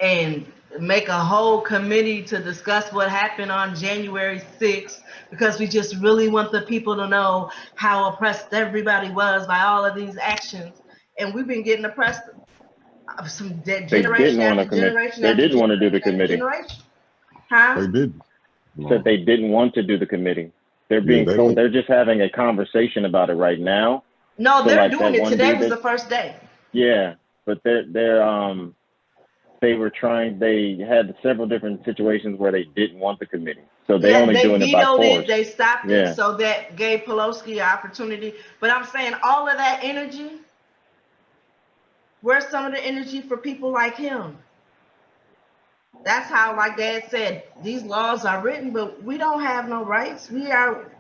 and make a whole committee to discuss what happened on January 6th because we just really want the people to know how oppressed everybody was by all of these actions. And we've been getting oppressed some generation after generation. They didn't want to do the committee. Huh? They didn't. Said they didn't want to do the committee. They're being told, they're just having a conversation about it right now. No, so they're doing it. Today was the first day. Yeah, but they had several different situations where they didn't want the committee. So they only doing it by force. They stopped it, so that gave Pelosi an opportunity. But I'm saying all of that energy, where's some of the energy for people like him? That's how, like Dad said, these laws are written, but we don't have no rights. We are.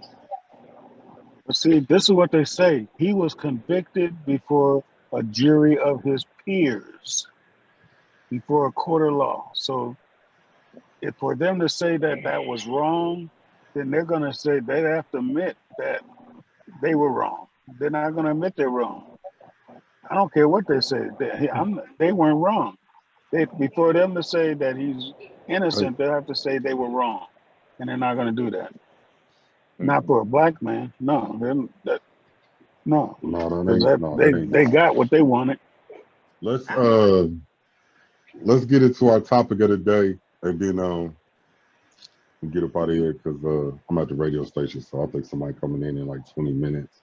See, this is what they say. He was convicted before a jury of his peers, before a court of law. So if for them to say that that was wrong, then they're going to say they have to admit that they were wrong. They're not going to admit they're wrong. I don't care what they say. They weren't wrong. Before them to say that he's innocent, they have to say they were wrong, and they're not going to do that. Not for a black man. No, they got what they wanted. Let's get into our topic of the day, and then get up out of here because I'm at the radio station, so I think somebody coming in like 20 minutes.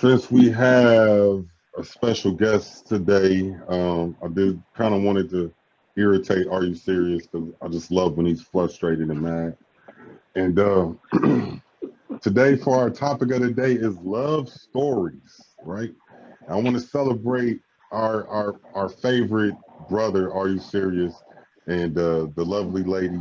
Since we have a special guest today, I did kind of wanted to irritate Are You Serious? Because I just love when he's frustrated and mad. And today for our topic of the day is love stories, right? I want to celebrate our favorite brother, Are You Serious? And the lovely lady,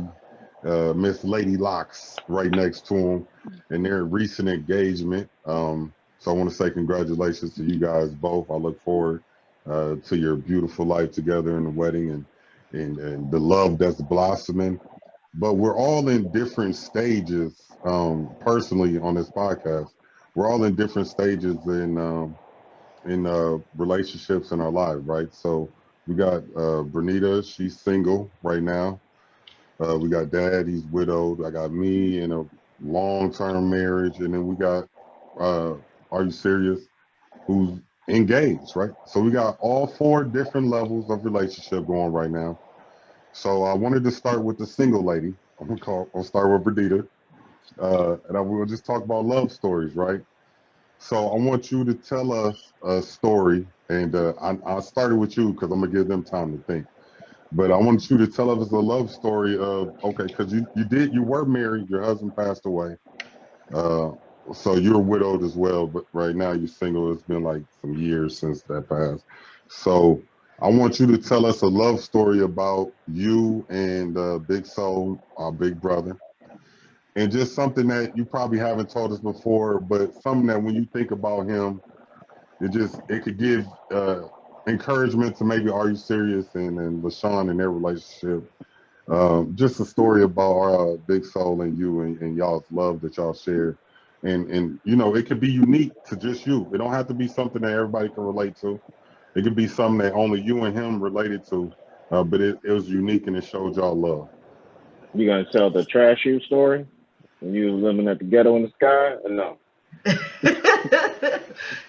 Miss Lady Locks, right next to him, and their recent engagement. So I want to say congratulations to you guys both. I look forward to your beautiful life together in the wedding and the love that's blossoming. But we're all in different stages, personally on this podcast. We're all in different stages in relationships in our life, right? So we got Bernita, she's single right now. We got Dad, he's widowed. I got me in a long-term marriage, and then we got Are You Serious? Who's engaged, right? So we got all 4 different levels of relationship going right now. So I wanted to start with the single lady. I'll start with Bernita, and I will just talk about love stories, right? So I want you to tell us a story, and I started with you because I'm gonna give them time to think. But I want you to tell us a love story of, okay, because you were married, your husband passed away, so you're widowed as well, but right now you're single. It's been like some years since that passed. So I want you to tell us a love story about you and Big Soul, our big brother, and just something that you probably haven't told us before, but something that when you think about him, it could give encouragement to maybe Are You Serious and LaShawn and their relationship. Just a story about Big Soul and you and y'all's love that y'all share. And you know, it could be unique to just you. It don't have to be something that everybody can relate to. It could be something that only you and him related to. But it was unique and it showed y'all love. You gonna tell the trash you story when you was living at the Ghetto in the Sky, or no?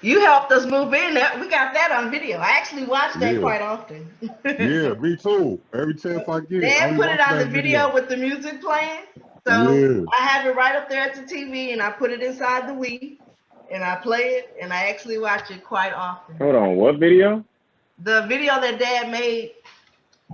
You helped us move in. We got that on video. I actually watch that quite often. Yeah, me too. Every chance I get. Dad put it on the video with the music playing. So I have it right up there at the TV, and I put it inside the Wii, and I play it, and I actually watch it quite often. Hold on, what video? The video that Dad made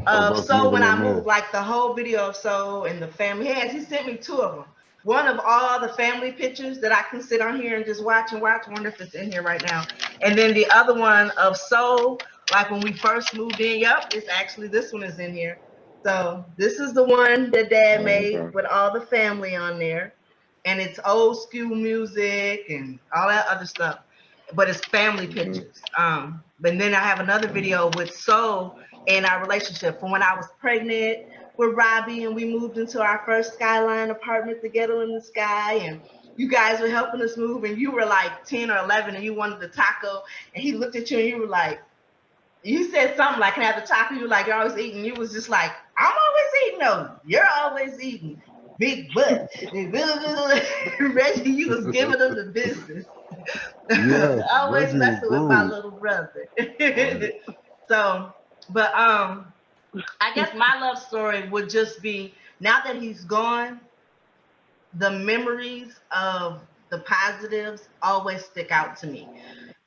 of Soul When I Move, like the whole video of Soul and the family. He sent me 2 of them. One of all the family pictures that I can sit on here and just watch and watch. I wonder if it's in here right now. And then the other one of Soul, like when we first moved in. Yep, it's actually, this one is in here. So this is the one that Dad made with all the family on there. And it's old school music and all that other stuff. But it's family pictures. But then I have another video with Soul and our relationship from when I was pregnant with Robbie and we moved into our first Skyline apartment, the Ghetto in the Sky, and you guys were helping us move, and you were like 10 or 11 and you wanted the taco, and he looked at you and you were like, you said something like, can I have the taco? You were like, you're always eating. You was just like, I'm always eating. No, you're always eating. Big butt. Reggie, you was giving them the business. Yes, always messing with my little brother. So, but I guess my love story would just be, now that he's gone, the memories of the positives always stick out to me.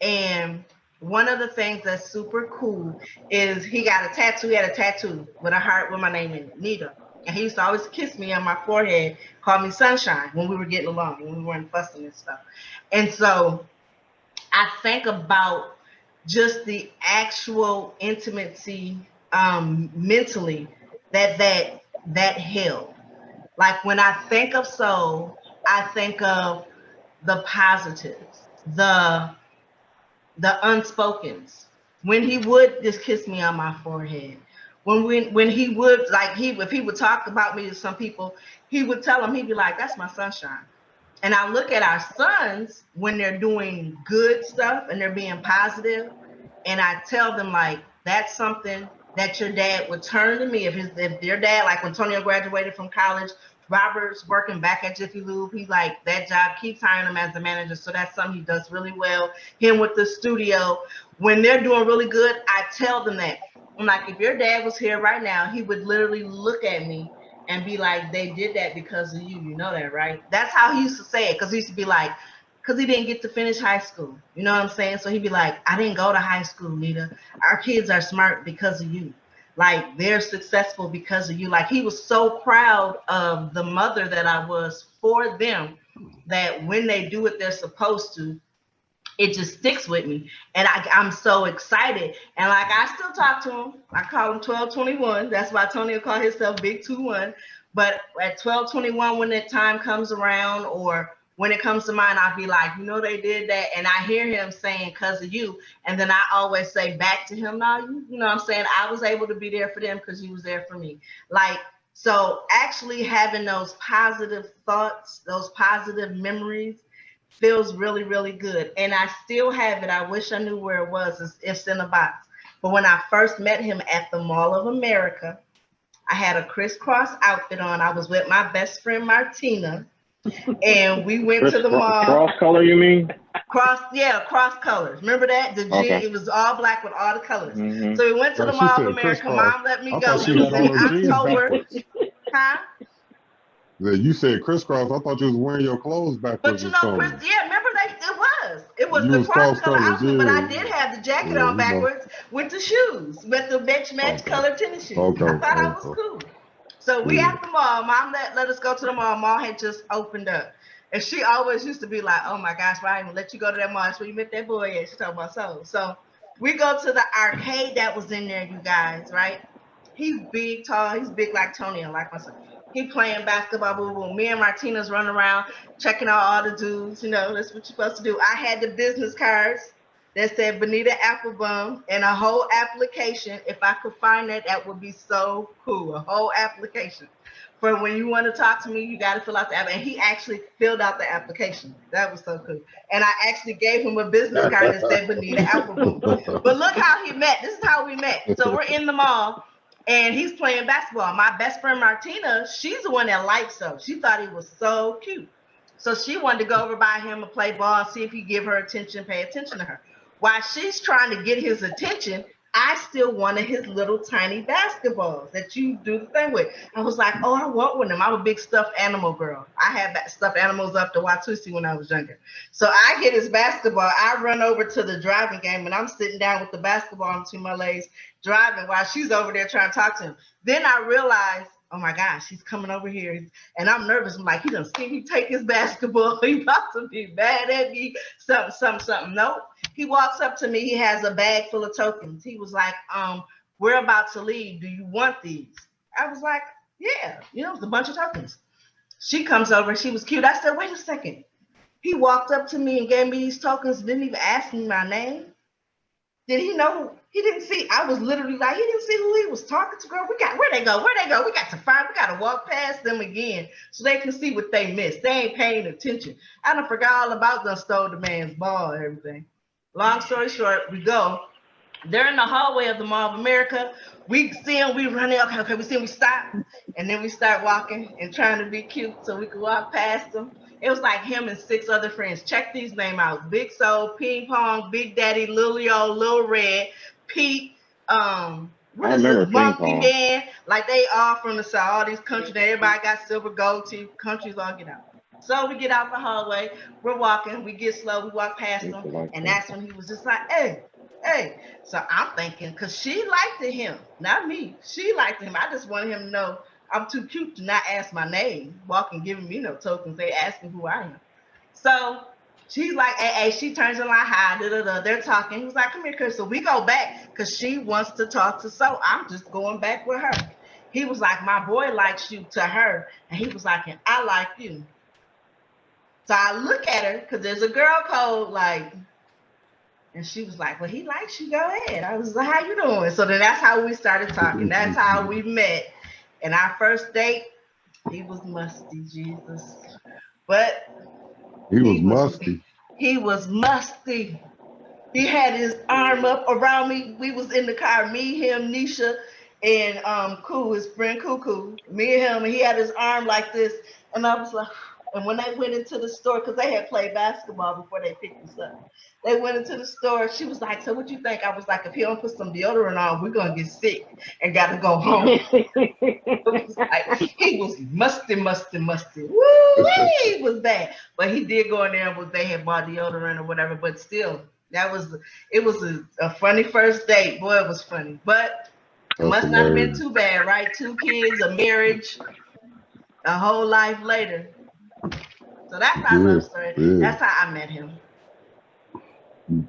And one of the things that's super cool is he got a tattoo. He had a tattoo with a heart with my name in it, Nita. And he used to always kiss me on my forehead, call me Sunshine when we were getting along, when we weren't fussing and stuff. And so I think about just the actual intimacy mentally that held. Like when I think of Soul, I think of the positives, the unspokens. When he would just kiss me on my forehead, when he would, like, if he would talk about me to some people, he would tell them, he'd be like, that's my sunshine. And I look at our sons when they're doing good stuff and they're being positive, and I tell them, like, that's something that your dad would turn to me. If your dad, like when Tonio graduated from college, Robert's working back at Jiffy Lube. He's like, that job keeps hiring him as the manager. So that's something he does really well. Him with the studio. When they're doing really good, I tell them that. I'm like, if your dad was here right now, he would literally look at me and be like, they did that because of you. You know that, right? That's how he used to say it. Because he used to be like, because he didn't get to finish high school. You know what I'm saying? So he'd be like, I didn't go to high school, Nita. Our kids are smart because of you. Like, they're successful because of you. Like, he was so proud of the mother that I was for them, that when they do what they're supposed to, it just sticks with me. And I'm so excited. And like, I still talk to him. I call him 1221. That's why Tony will call himself Big 21. But at 1221, when that time comes around, or when it comes to mine, I'll be like, you know, they did that. And I hear him saying, because of you. And then I always say back to him, no, you know what I'm saying? I was able to be there for them because you was there for me. Like, so actually having those positive thoughts, those positive memories feels really, really good. And I still have it. I wish I knew where it was. It's in a box. But when I first met him at the Mall of America, I had a crisscross outfit on. I was with my best friend, Martina. And we went to the mall. Cross color, you mean? Cross colors. Remember that? It was all black with all the colors. Mm-hmm. So we went to the Mall of America. Mom let me go. It was in October. Huh? Yeah, you said crisscross. I thought you was wearing your clothes backwards. But you know, remember that? It was the cross color outfit, yeah. But I did have the jacket on backwards with the shoes, with the match colored tennis shoes. I thought I was cool. So we at the mall. Mom let us go to the mall. Mall had just opened up. And she always used to be like, oh my gosh, why I didn't let you go to that mall? That's where you met that boy at. She talking about Soul. So we go to the arcade that was in there, you guys, right? He's big, tall. He's big like Tony and like myself. He playing basketball, boom, boom. Me and Martina's running around checking out all the dudes. You know, that's what you're supposed to do. I had the business cards that said Bonita Applebum and a whole application. If I could find that, that would be so cool. A whole application. For when you want to talk to me, you got to fill out the app. And he actually filled out the application. That was so cool. And I actually gave him a business card that said Bonita Applebum. But look how he met. This is how we met. So we're in the mall. And he's playing basketball. My best friend Martina, she's the one that likes him. She thought he was so cute. So she wanted to go over by him and play ball, see if he give her attention, pay attention to her. While she's trying to get his attention, I still wanted his little tiny basketballs that you do the thing with. I was like, oh, I want one of them. I'm a big stuffed animal girl. I had stuffed animals up to Watusi when I was younger. So I get his basketball. I run over to the driving game, and I'm sitting down with the basketball between my legs, driving while she's over there trying to talk to him. Then I realized, oh my gosh, he's coming over here. And I'm nervous. I'm like, he done see me take his basketball. He about to be mad at me. Something. Nope. He walks up to me. He has a bag full of tokens. He was like, we're about to leave. Do you want these? I was like, yeah, you know, it's a bunch of tokens. She comes over. She was cute. I said, wait a second. He walked up to me and gave me these tokens, didn't even ask me my name. Did he know? He didn't see. I was literally like, he didn't see who he was talking to, girl. Where'd they go? We got to find. We got to walk past them again so they can see what they missed. They ain't paying attention. I done forgot all about them stole the man's ball and everything. Long story short, we go. They're in the hallway of the Mall of America. We see them, we running. Okay, we see them, we stop. And then we start walking and trying to be cute so we could walk past them. It was like him and 6 other friends. Check these names out. Big Soul, Ping Pong, Big Daddy, Lil-Yo, Lil Red, Pete, what is this, Monkey Dan? Like they all from the South, all these countries. Everybody got silver, gold teeth. Countries all get out. So we get out the hallway. We're walking. We get slow. We walk past them. And that's when he was just like, hey. So I'm thinking, because she liked him, not me. She liked him. I just wanted him to know I'm too cute to not ask my name. Walking, giving me no tokens. They asking who I am. So she's like, hey, she turns in like, hi, They're talking. He was like, come here, Chris. So we go back because she wants to talk to So. I'm just going back with her. He was like, my boy likes you to her. And he was like, and I like you. So I look at her because there's a girl code, like, and she was like, well, he likes you, go ahead. I was like, how you doing? So then that's how we started talking. That's how we met. And our first date, he was musty, Jesus. But he was musty. He was musty. He had his arm up around me. We was in the car, me, him, Nisha, and Koo, his friend Cuckoo. Me and him, and he had his arm like this. And I was like, and when they went into the store, because they had played basketball before they picked us up, they went into the store. She was like, so what you think? I was like, if he don't put some deodorant on, we're going to get sick and got to go home. He was musty. Woo, he was bad. But he did go in there and they had bought deodorant or whatever. But still, it was a funny first date. Boy, it was funny. But it must not have been too bad, right? 2 kids, a marriage, a whole life later. So that's our love story. Yeah. That's how I met him.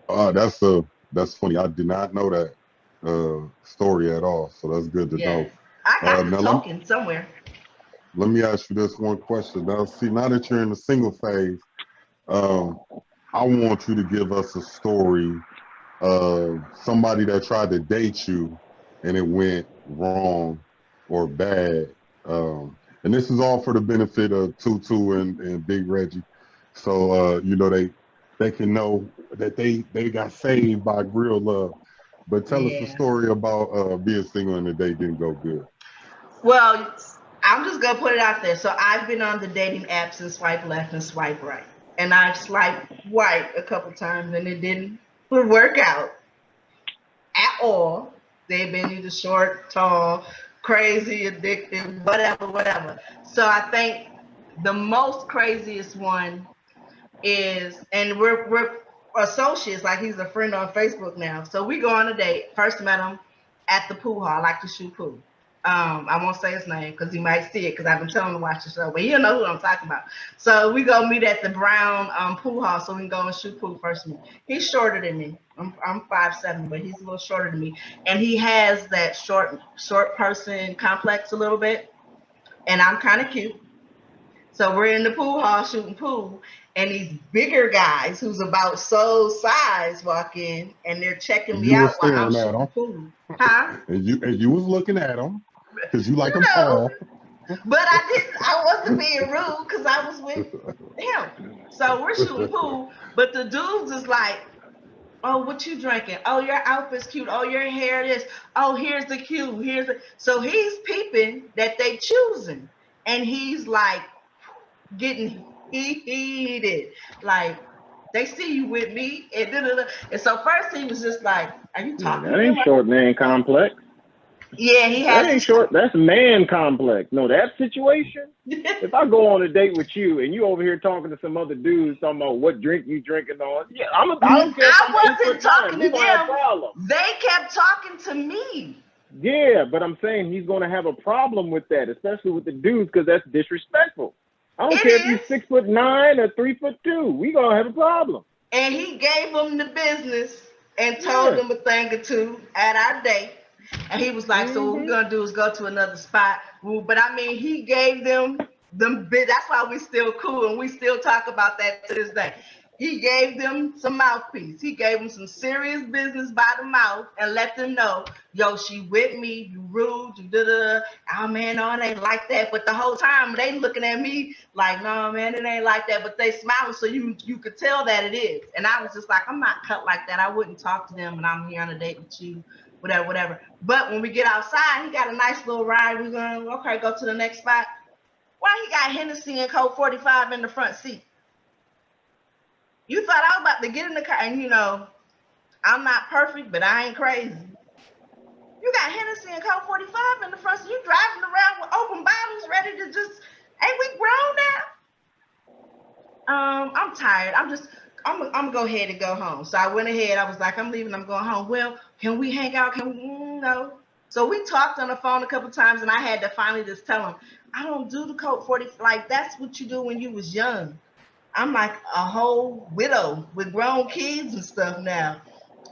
That's funny. I did not know that story at all. So that's good to know. I got the token somewhere. Let me ask you this one question. Now, see, now that you're in the single phase, I want you to give us a story of somebody that tried to date you and it went wrong or bad. And this is all for the benefit of Tutu and Big Reggie. So, you know, they can know that they got saved by real love. But tell us the story about being single and the date didn't go good. Well, I'm just going to put it out there. So I've been on the dating apps and swipe left and swipe right. And I've swiped right a couple times and it didn't work out at all. They've been either short, tall, crazy, addicted, whatever. So I think the most craziest one is, and we're associates, like he's a friend on Facebook now. So we go on a date. First met him at the pool hall. I like to shoot pool. I won't say his name because he might see it because I've been telling him to watch the show, but he'll know who I'm talking about. So we go meet at the Brown pool hall so we can go and shoot pool first meet. He's shorter than me. I'm 5'7", but he's a little shorter than me. And he has that short person complex a little bit. and I'm kind of cute. So we're in the pool hall shooting pool, and these bigger guys who's about soul size walk in, and they're checking me You were out while I'm staring at shooting them. pool. Huh? And you was looking at them because you like them know, tall. But I wasn't being rude because I was with him. So we're shooting pool, but the dudes is like, oh, what you drinking? Oh, your outfit's cute. Oh, your hair this. Oh, here's the cue. Here's the. So he's peeping that they choosing, and he's like getting heated. Like, they see you with me, and da-da-da. And so first he was just like, are you talking That to ain't me? short man complex. Yeah, he That has. ain't short. That's man complex. No, that situation. If I go on a date with you and you over here talking to some other dudes talking about what drink you drinking on, yeah, I don't care if I'm 8'9". wasn't talking to We gonna have them. problems. They kept talking to me. Yeah, but I'm saying he's gonna have a problem with that, especially with the dudes, because that's disrespectful. I don't care if you're 6'9" or 3'2". We gonna have a problem. And he gave them the business and told them a thing or two at our date. And he was like, so what we're gonna do is go to another spot. But I mean, he gave them that's why we still cool, and we still talk about that to this day. He gave them some mouthpiece. He gave them some serious business by the mouth and let them know, yo, she with me, you rude, you da-da. Oh man, no, it ain't like that. But the whole time they looking at me like, no, man, it ain't like that. But they smiling, so you could tell that it is. And I was just like, I'm not cut like that. I wouldn't talk to them, and I'm here on a date with you, whatever. But when we get outside, he got a nice little ride. We're going, okay, go to the next spot. Why he got Hennessy and Coke 45 in the front seat? You thought I was about to get in the car, and you know, I'm not perfect, but I ain't crazy. You got Hennessy and Coke 45 in the front seat. You driving around with open bottles, ready to just, ain't we grown now? I'm tired. I'm gonna go ahead and go home. So I went ahead. I was like, I'm leaving. I'm going home. Well, can we hang out? Can we? No. So we talked on the phone a couple times, and I had to finally just tell him, I don't do the Coke 40. Like, that's what you do when you was young. I'm like a whole widow with grown kids and stuff now.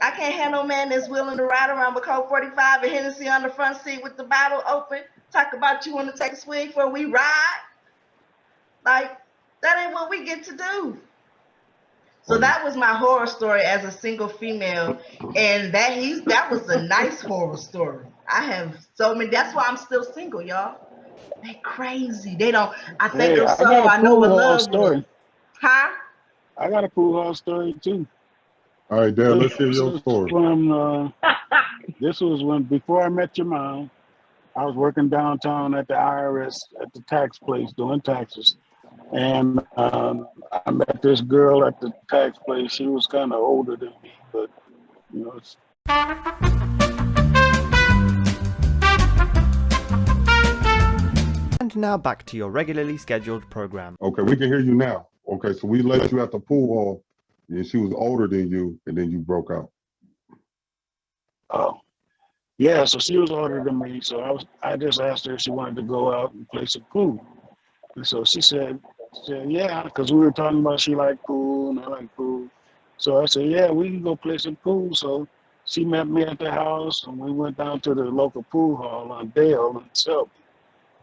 I can't have no man that's willing to ride around with Coke 45 and Hennessy on the front seat with the bottle open. Talk about you want to take a swig before we ride. Like, that ain't what we get to do. So that was my horror story as a single female, and that was a nice horror story. I have so many. That's why I'm still single, y'all. They crazy. They don't. I think of so. I know what love story. Huh? I got a pool hall story too. All right, Dad, let's hear your story. This was when, before I met your mom, I was working downtown at the IRS at the tax place doing taxes. And I met this girl at the tax place. She was kind of older than me, but you know. And now back to your regularly scheduled program. Okay, we can hear you now. Okay, so we let you at the pool hall, and she was older than you, and then you broke out. Oh, yeah. So she was older than me. So I just asked her if she wanted to go out and play some pool. And so she said yeah, because we were talking about she liked pool and I like pool. So I said, yeah, we can go play some pool. So she met me at the house, and we went down to the local pool hall on Dale and Selby,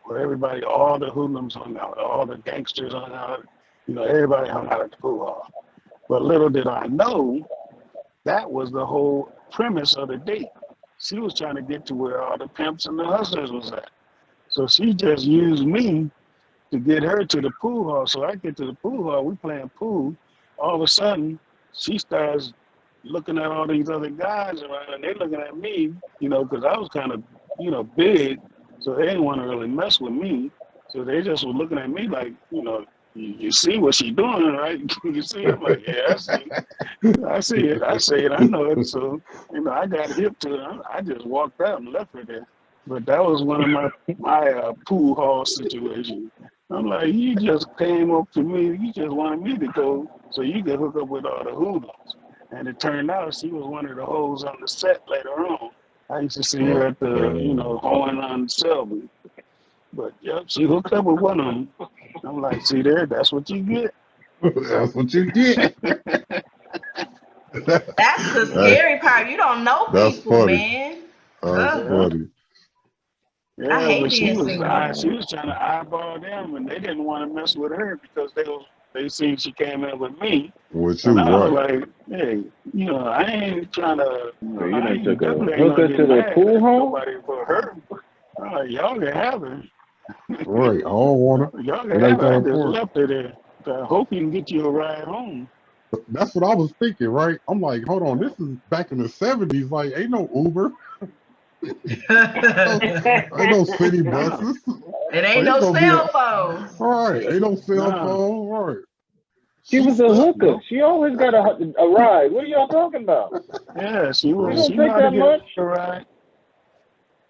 where everybody, all the hoodlums hung out, all the gangsters hung out. You know, everybody hung out at the pool hall. But little did I know, that was the whole premise of the date. She was trying to get to where all the pimps and the hustlers was at. So she just used me to get her to the pool hall. So I get to the pool hall, we playing pool. All of a sudden, she starts looking at all these other guys around, and they looking at me, you know, because I was kind of, you know, big. So they didn't want to really mess with me. So they just were looking at me like, you know, you see what she doing, right? You see? I'm like, yeah, I see it. I know it. So, you know, I got hip to it. I just walked out and left her there. But that was one of my pool hall situations. I'm like, you just came up to me. You just wanted me to go so you could hook up with all the hoodlums. And it turned out she was one of the hoes on the set later on. I used to see her at the, you know, hoeing on Selby. But yeah, she hooked up with one of them. I'm like, see there, that's what you get. That's what you get. That's the scary part. You don't know people, man. That's funny. I Yeah, hate but being single. she was trying to eyeball them, and they didn't want to mess with her because they seen she came in with me, With and you, I was right? like, hey, I ain't trying to, So you I done ain't took a definitely ain't gonna hooker get to the mad pool at hall? nobody for her. Y'all can have her. Right. I don't want to. Y'all can It ain't have her. that I just important. left her there. So I hope you can get you a ride home. That's what I was thinking, right? I'm like, hold on, this is back in the 70s. Like, ain't no Uber, ain't no city No, buses. It ain't Like, it's no gonna be cell phones. all right. Ain't no cell no. phone, right? She She was a stuck, hooker. yo. She always got a ride. What are y'all talking about? Yeah, She don't she know take how to that get much. a ride.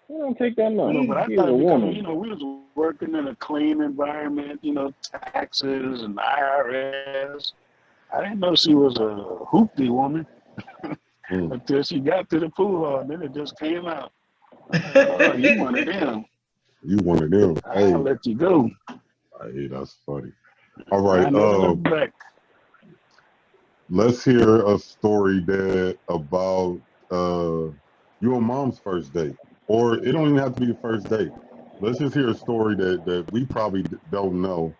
She don't take that much. But I She is a thought because, woman. we was working in a clean environment, taxes and IRS. I didn't know she was a hoopty woman Mm, until she got to the pool hall, and then it just came out. I'm like, oh, you one of them. you one of them. I'll Hey, let you go. hey, that's funny. All I right. never looked back. Let's hear a story about your mom's first date, or it don't even have to be the first date. Let's just hear a story that we probably don't know,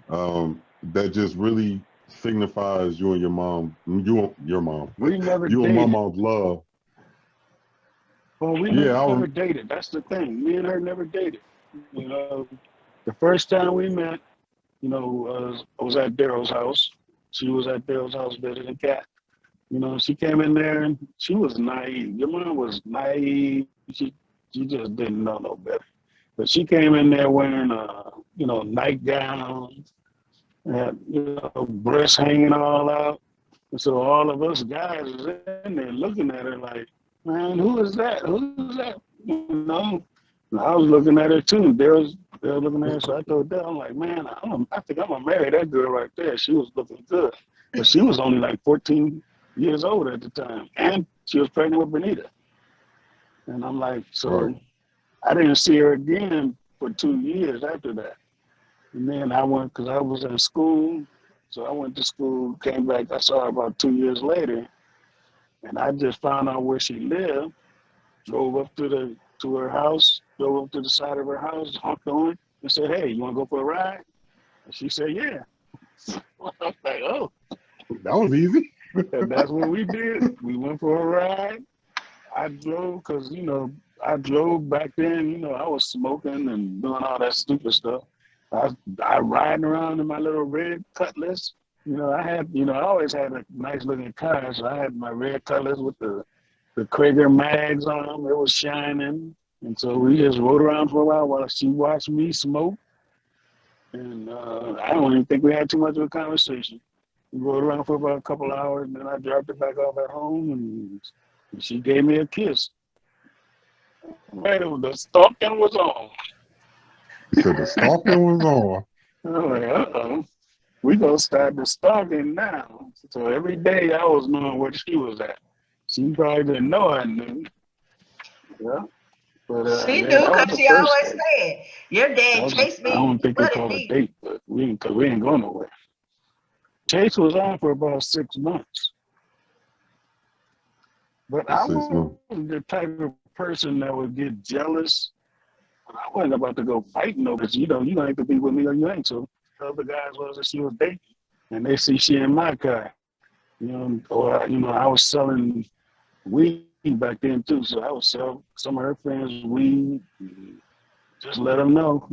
that just really signifies you and your mom, your mom, We never you and my dated. mom's love. Well, we Yeah, never dated. That's the thing. Me and her never dated. The first time we met, I was at Daryl's house. She was at Daryl's house visiting Cat. She came in there and she was naive. Your mom was naive. She just didn't know no better. But she came in there wearing a nightgown, and breasts hanging all out. And so all of us guys was in there looking at her like, man, who is that? Who's that? And I was looking at her too. They was looking at her. So I told them, I'm like, man, I think I'm gonna marry that girl right there. She was looking good, but she was only like 14 years old at the time, and she was pregnant with Benita. And I'm like, right. so I didn't see her again for 2 years after that. And then I went, because I was in school, so I went to school, came back, I saw her about 2 years later, and I just found out where she lived, drove up to her house, drove up to the side of her house, honked on, and said, hey, you want to go for a ride? And she said, yeah. I was like, oh. That was easy. And that's what we did. We went for a ride. I drove because, I drove back then, I was smoking and doing all that stupid stuff. I riding around in my little red Cutlass. I always had a nice looking car. So I had my red Cutlass with the Krager mags on them. It was shining. And so we just rode around for a while she watched me smoke. And I don't even think we had too much of a conversation. We rode around for about a couple hours, and then I dropped her back off at home, and she gave me a kiss. Right, the stalking was on. So the stalking was on. I'm like, uh-oh, we gonna start the stalking now. So every day I was knowing where she was at. She probably didn't know I knew. Yeah. But She yeah, knew that was because the she first always date. said, your dad chased I me, don't think they flooded call it a me. date, but we ain't going nowhere. Chase was on for about 6 months. But I 6 months. was the type of person that would get jealous. I wasn't about to go fighting over it. You don't have to be with me or you ain't. So the other guys was that she was dating, and they see she in my car. Or I was selling weed back then too, so I would sell some of her friends weed. Just let them know,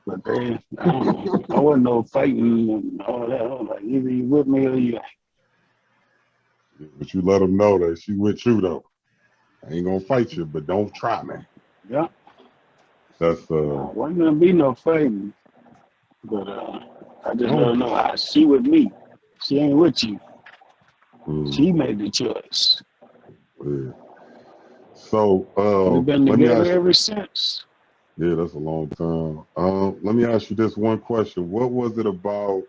But I don't know. I wasn't no fighting and all that. I was like, either you with me or you ain't. But you let them know that she with you though. I ain't gonna fight you, but don't try me. Yeah. That's Wasn't gonna be no fighting, but I just let her oh, know she with me. She ain't with you. mm, She made the choice. yeah. So We've been let me together ask. ever since. Yeah, that's a long time. Let me ask you this one question. What was it about?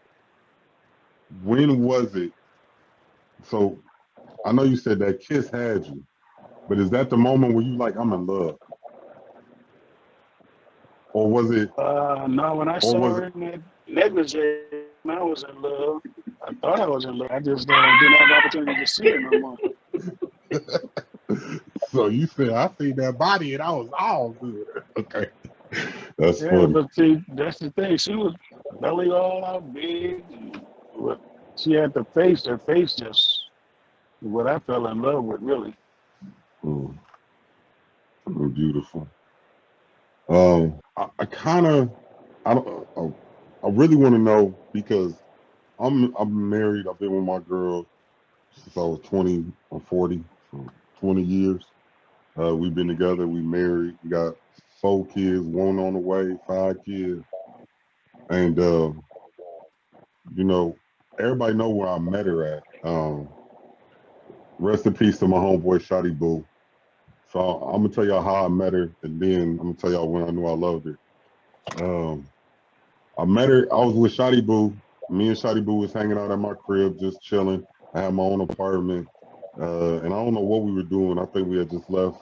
When was it? So I know you said that kiss had you, but is that the moment where you like, I'm in love? Or was it, No, when I or saw was her in that negligee, I was in love. I thought I was in love. I just didn't have the opportunity to see her no more. it? So you said I seen that body and I was all good. Okay, that's Yeah, funny. but see, that's the thing. She was belly all out big. But she had the face. Her face just what I fell in love with, really. Mm, beautiful. I kind of, I don't, I really want to know because I'm married. I've been with my girl since I was 20 or 40, so 20 years. We've been together. We married. We got 4 kids, 1 on the way, 5 kids, and you know, everybody know where I met her at. Rest in peace to my homeboy Shotty Boo. So I'm gonna tell y'all how I met her, and then I'm gonna tell y'all when I knew I loved her. I met her. I was with Shotty Boo. Me and Shotty Boo was hanging out at my crib, just chilling. I had my own apartment, and I don't know what we were doing. I think we had just left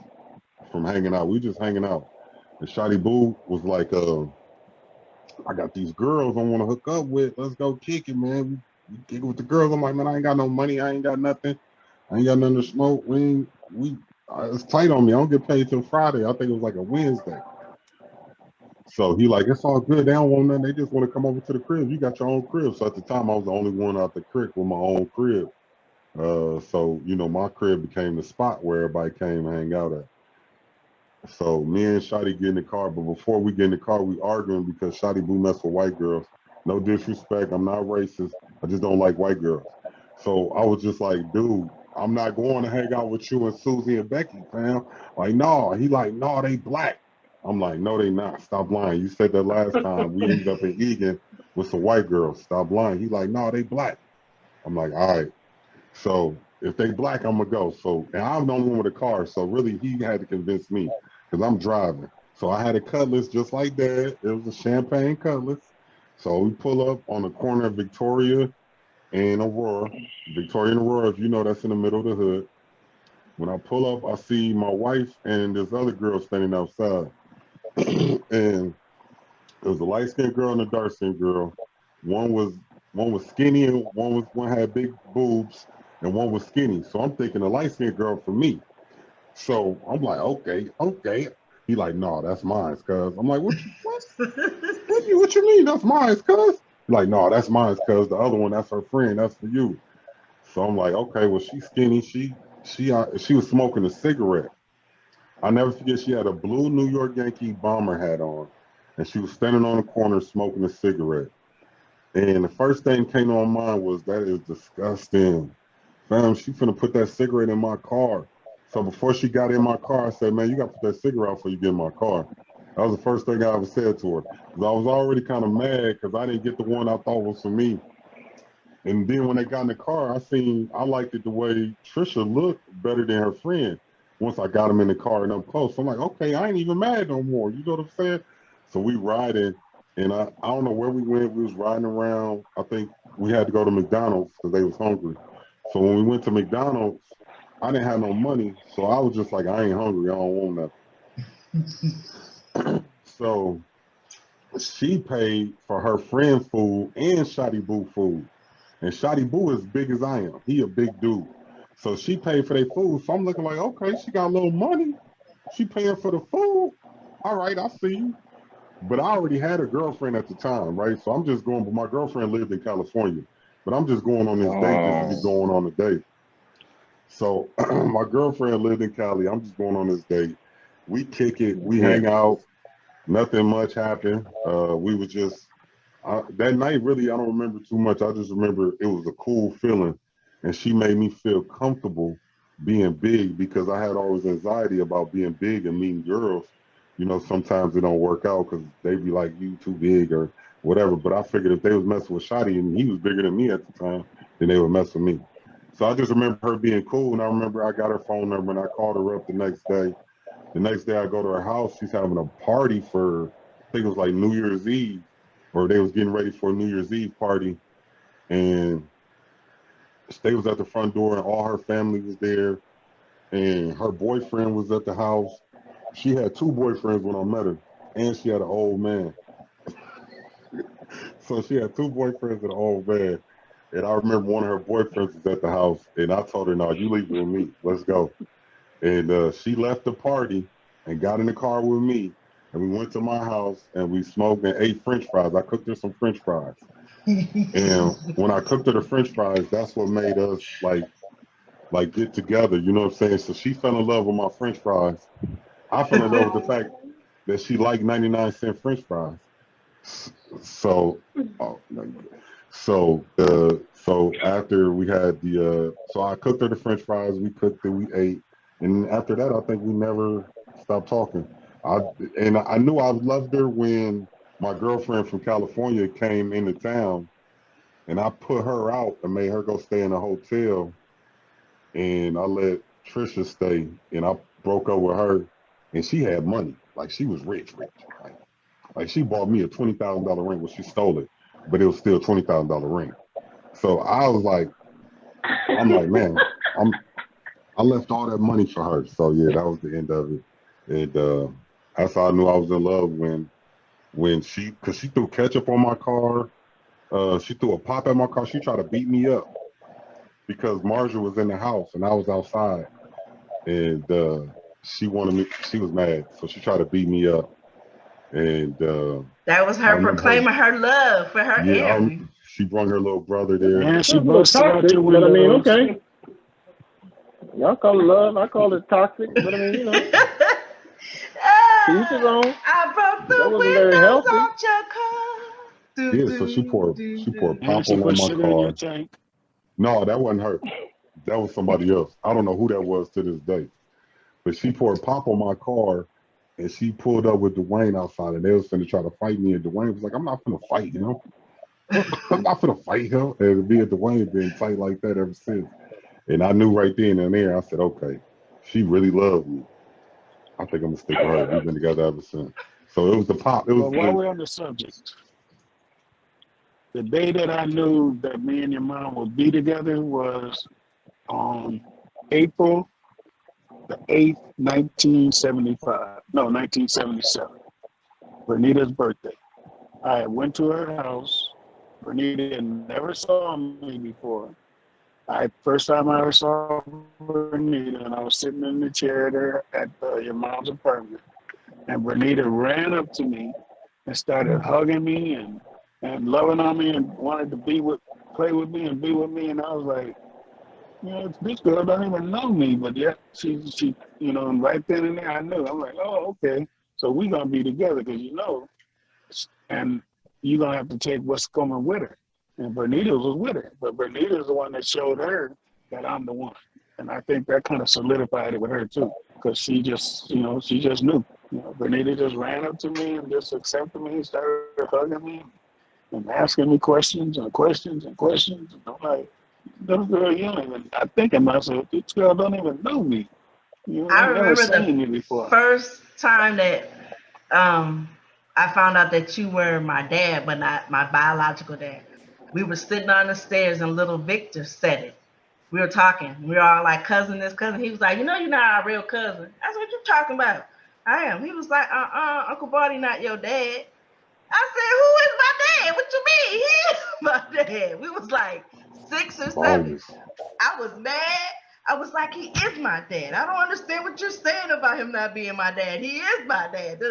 from hanging out. We just hanging out, and Shotty Boo was like, "I got these girls I want to hook up with. Let's go kick it, man. We kick it with the girls." I'm like, "Man, I ain't got no money. I ain't got nothing. I ain't got nothing to smoke. It's tight on me. I don't get paid till Friday. I think it was like a Wednesday." So he like, "It's all good. They don't want nothing. They just want to come over to the crib. You got your own crib." So at the time, I was the only one out the creek with my own crib. So my crib became the spot where everybody came and hang out at. So me and Shotty get in the car, but before we get in the car, we arguing because Shotty Boo mess with white girls. No disrespect, I'm not racist. I just don't like white girls. So I was just like, dude, I'm not going to hang out with you and Susie and Becky, fam. Like, no. He like, no, they black. I'm like, no, they not. Stop lying. You said that last time. We ended up in Egan with some white girls. Stop lying. He like, no, they black. I'm like, all right. So if they black, I'm gonna go. So and I'm the only one with a car. So really, he had to convince me because I'm driving. So I had a Cutlass just like that. It was a champagne Cutlass. So we pull up on the corner of Victoria and Aurora. Victoria and Aurora, if you know, that's in the middle of the hood. When I pull up, I see my wife and this other girl standing outside. And there was a light skinned girl and a dark skinned girl. One was skinny and one had big boobs and one was skinny. So I'm thinking the light skinned girl for me. So I'm like, okay. He like, no, that's mine, cuz. I'm like, what you mean that's mine, cuz? He like, no, that's mine, cuz. The other one, that's her friend, that's for you. So I'm like, okay, well, she's skinny. She was smoking a cigarette. I'll never forget, she had a blue New York Yankee bomber hat on, and she was standing on the corner smoking a cigarette. And the first thing came on my mind was, that is disgusting. Fam, she finna put that cigarette in my car. So before she got in my car, I said, man, you gotta put that cigarette out before you get in my car. That was the first thing I ever said to her. Because I was already kind of mad because I didn't get the one I thought was for me. And then when they got in the car, I liked it the way Trisha looked better than her friend once I got them in the car and up close. So I'm like, okay, I ain't even mad no more. You know what I'm saying? So we riding, and I don't know where we went. We was riding around. I think we had to go to McDonald's because they was hungry. So when we went to McDonald's, I didn't have no money. So I was just like, I ain't hungry. I don't want nothing. So she paid for her friend food and Shotty Boo food. And Shotty Boo is big as I am. He a big dude. So she paid for their food. So I'm looking like, okay, she got a little money. She paying for the food. All right, I see you. But I already had a girlfriend at the time, right? So I'm just going, but my girlfriend lived in California. But I'm just going on this date just to be going on a date. So my girlfriend lived in Cali. I'm just going on this date. We kick it. We hang out. Nothing much happened. We was just that night, really, I don't remember too much. I just remember it was a cool feeling, and she made me feel comfortable being big because I had always anxiety about being big and meeting girls. Sometimes it don't work out because they be like, you too big or whatever. But I figured if they was messing with Shotty and he was bigger than me at the time, then they would mess with me. So I just remember her being cool, and I remember I got her phone number and I called her up the next day. The next day I go to her house. She's having a party for, I think it was like New Year's Eve, or they was getting ready for a New Year's Eve party, and they was at the front door and all her family was there, and her boyfriend was at the house. She had 2 boyfriends when I met her, and she had an old man. So she had 2 boyfriends and an old man. And I remember one of her boyfriends was at the house, and I told her, no, you leave with me. Let's go. And she left the party and got in the car with me, and we went to my house and we smoked and ate French fries. I cooked her some French fries, and when I cooked her the French fries, that's what made us like get together. You know what I'm saying? So she fell in love with my French fries. I fell in love with the fact that she liked 99-cent French fries. So, oh, so after we had so I cooked her the French fries. We cooked it, we ate, and after that, I think we never stopped talking. I knew I loved her when my girlfriend from California came into town, and I put her out and made her go stay in a hotel, and I let Trisha stay, and I broke up with her, and she had money, like she was rich. Like she bought me a $20,000 ring. Well, she stole it, but it was still a $20,000 ring. So I was like, I'm like, man, I left all that money for her. So yeah, that was the end of it. And that's how I knew I was in love when cause she threw ketchup on my car. She threw a pop at my car. She tried to beat me up because Marjorie was in the house and I was outside. And she was mad. So she tried to beat me up. And that was her proclaiming her love for her aunt. She brought her little brother there. And she busted out your windows. But I mean, okay. Y'all call it love, I call it toxic. But I mean, you know, each his own. I broke the windows out your car. Yeah, so she poured popcorn on my car. No, that wasn't her. That was somebody else. I don't know who that was to this day. But she poured pop on my car, and she pulled up with Dwayne outside, and they was finna try to fight me. And Dwayne was like, "I'm not finna fight him. I'm not finna fight him." And me and Dwayne been tight like that ever since. And I knew right then and there. I said, "Okay, she really loved me. I think I'm gonna stick with her." We've been together ever since. So it was the pop. It was. Well, while we're on the subject, the day that I knew that me and your mom would be together was on April the 8th, 1975. No, 1977. Bernita's birthday. I went to her house. Bernita never saw me before. First time I ever saw Bernita, and I was sitting in the chair there at your mom's apartment. And Bernita ran up to me and started hugging me and loving on me and wanted to play with me and be with me. And I was like, you know, this girl don't even know me, but yet she, you know, and right then and there I knew. I'm like, oh, okay, so we gonna be together because you know, and you're gonna have to take what's coming with her. And Bernita was with her, but Bernita is the one that showed her that I'm the one, and I think that kind of solidified it with her too, because she just, you know, she just knew. You know, Bernita just ran up to me and just accepted me, started hugging me, and asking me questions and questions and questions, and I'm like, little girl, you don't even, I think to myself, this girl don't even know me. You know, I remember the first time that I found out that you were my dad, but not my biological dad. We were sitting on the stairs and little Victor said it. We were talking. We were all like, cousin, this cousin. He was like, you know, you're not our real cousin. That's what you're talking about. I am. He was like, Uncle Barty, not your dad. I said, who is my dad? What you mean? He is my dad. We was like 6 or 7. I was mad. I was like, he is my dad. I don't understand what you're saying about him not being my dad. He is my dad.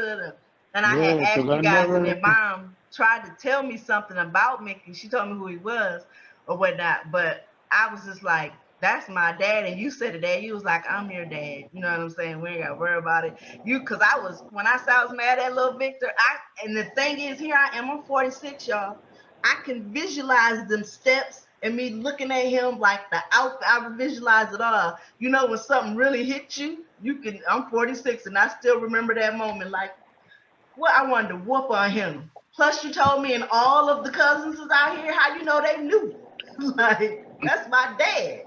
And I had asked you guys, and then mom tried to tell me something about Mickey. She told me who he was or whatnot. But I was just like, that's my dad. And you said it, Dad. You was like, I'm your dad. You know what I'm saying? We ain't got to worry about it. Because when I said I was mad at little Victor, and the thing is, here I am, I'm 46, y'all. I can visualize them steps and me looking at him like the outfit. I visualize it all. You know, when something really hits you, I'm 46 and I still remember that moment. Like, what I wanted to whoop on him. Plus, you told me and all of the cousins is out here, how you know they knew? Like, that's my dad.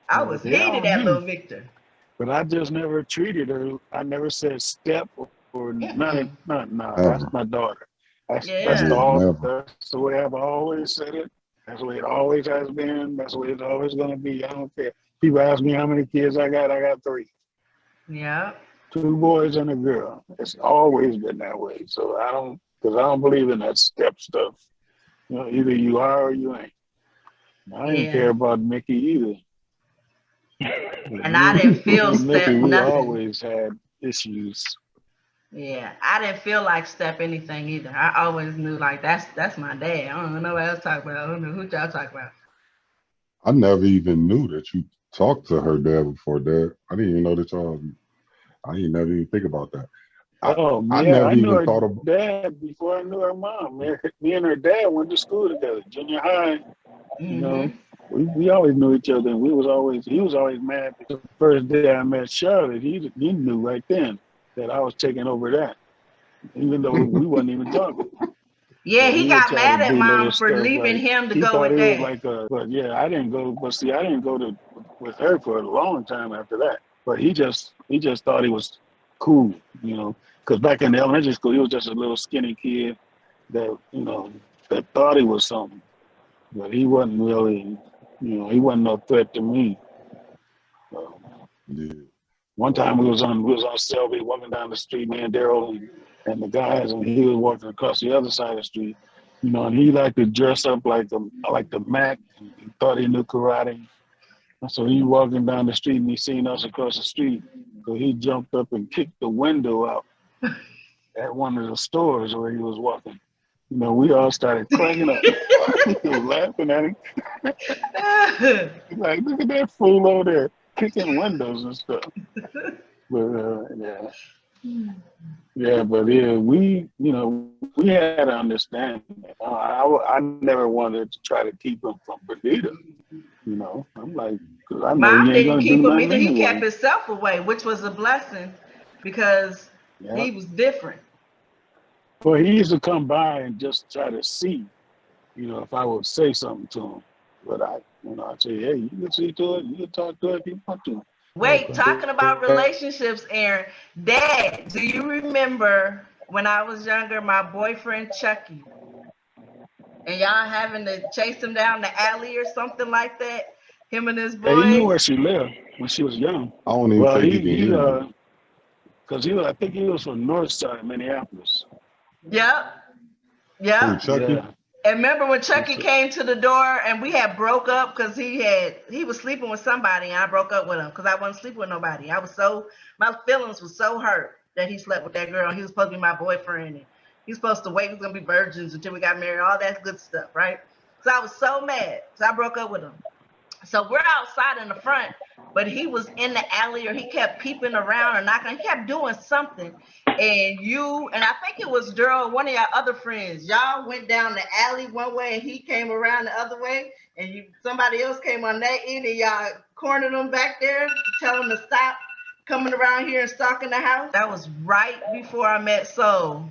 I was hated at little Victor. But I just never treated her. I never said step or nothing. No, that's my daughter. That's the way I've always said it. That's the way it always has been. That's the way it's always going to be. I don't care. People ask me how many kids I got. I got 3. Yeah. 2 boys and a girl. It's always been that way. So I don't believe in that step stuff. You know, either you are or you ain't. I didn't care about Mickey either. And I didn't feel Mickey, we nothing. always had issues. Yeah, I didn't feel like step anything either. I always knew like that's my dad. I don't know nobody else talk about. I don't know who y'all talk about. I never even knew that you talked to her dad before that. I didn't even know that y'all. I didn't never even think about that. I Yeah, never I knew even her thought about. dad before I knew her mom. Me and her dad went to school together, junior high. You know, we always knew each other, and he was always mad. The first day I met Charlotte, he knew right then that I was taking over that, even though we wasn't even talking. Yeah, But he would got try to mad at do little mom for stuff leaving like him to he go thought with it was dad. like a. But yeah, I didn't go. But see, I didn't go with her for a long time after that. But he just thought he was cool, you know, because back in the elementary school, he was just a little skinny kid that that thought he was something, but he wasn't really, he wasn't no threat to me. Yeah. One time we was on Selby walking down the street, me and Daryl and the guys, and he was walking across the other side of the street, and he liked to dress up like the Mac. He thought he knew karate. So he walking down the street and he seen us across the street. So he jumped up and kicked the window out at one of the stores where he was walking. We all started cracking up. He was laughing at him. Like, look at that fool over there kicking windows and stuff. But we had to understand. I never wanted to try to keep him from Bonita. I'm like, because I know Mom he ain't didn't gonna keep do him nothing either. He anyway. kept himself away, which was a blessing because he was different. Well, he used to come by and just try to see, if I would say something to him. But I'd say, hey, you can see to it, you can talk to it if you want to. Wait, talking about relationships, Aaron. Dad, do you remember when I was younger, my boyfriend Chucky, and y'all having to chase him down the alley or something like that? Him and his boys. He knew where she lived when she was young. I don't even think he can hear you. Because I think he was from North Side, Minneapolis. Yep. Who, Chucky? Yeah. And remember when Chucky came to the door and we had broke up because he was sleeping with somebody and I broke up with him because I wasn't sleeping with nobody. My feelings were so hurt that he slept with that girl. He was supposed to be my boyfriend and he was supposed to wait. He was gonna be virgins until we got married. All that good stuff, right? So I was so mad. So I broke up with him. So we're outside in the front, but he was in the alley or he kept peeping around and knocking. He kept doing something. And I think it was Daryl, one of your other friends. Y'all went down the alley one way and he came around the other way. And somebody else came on that end and y'all cornered him back there to tell him to stop coming around here and stalking the house. That was right before I met Soul.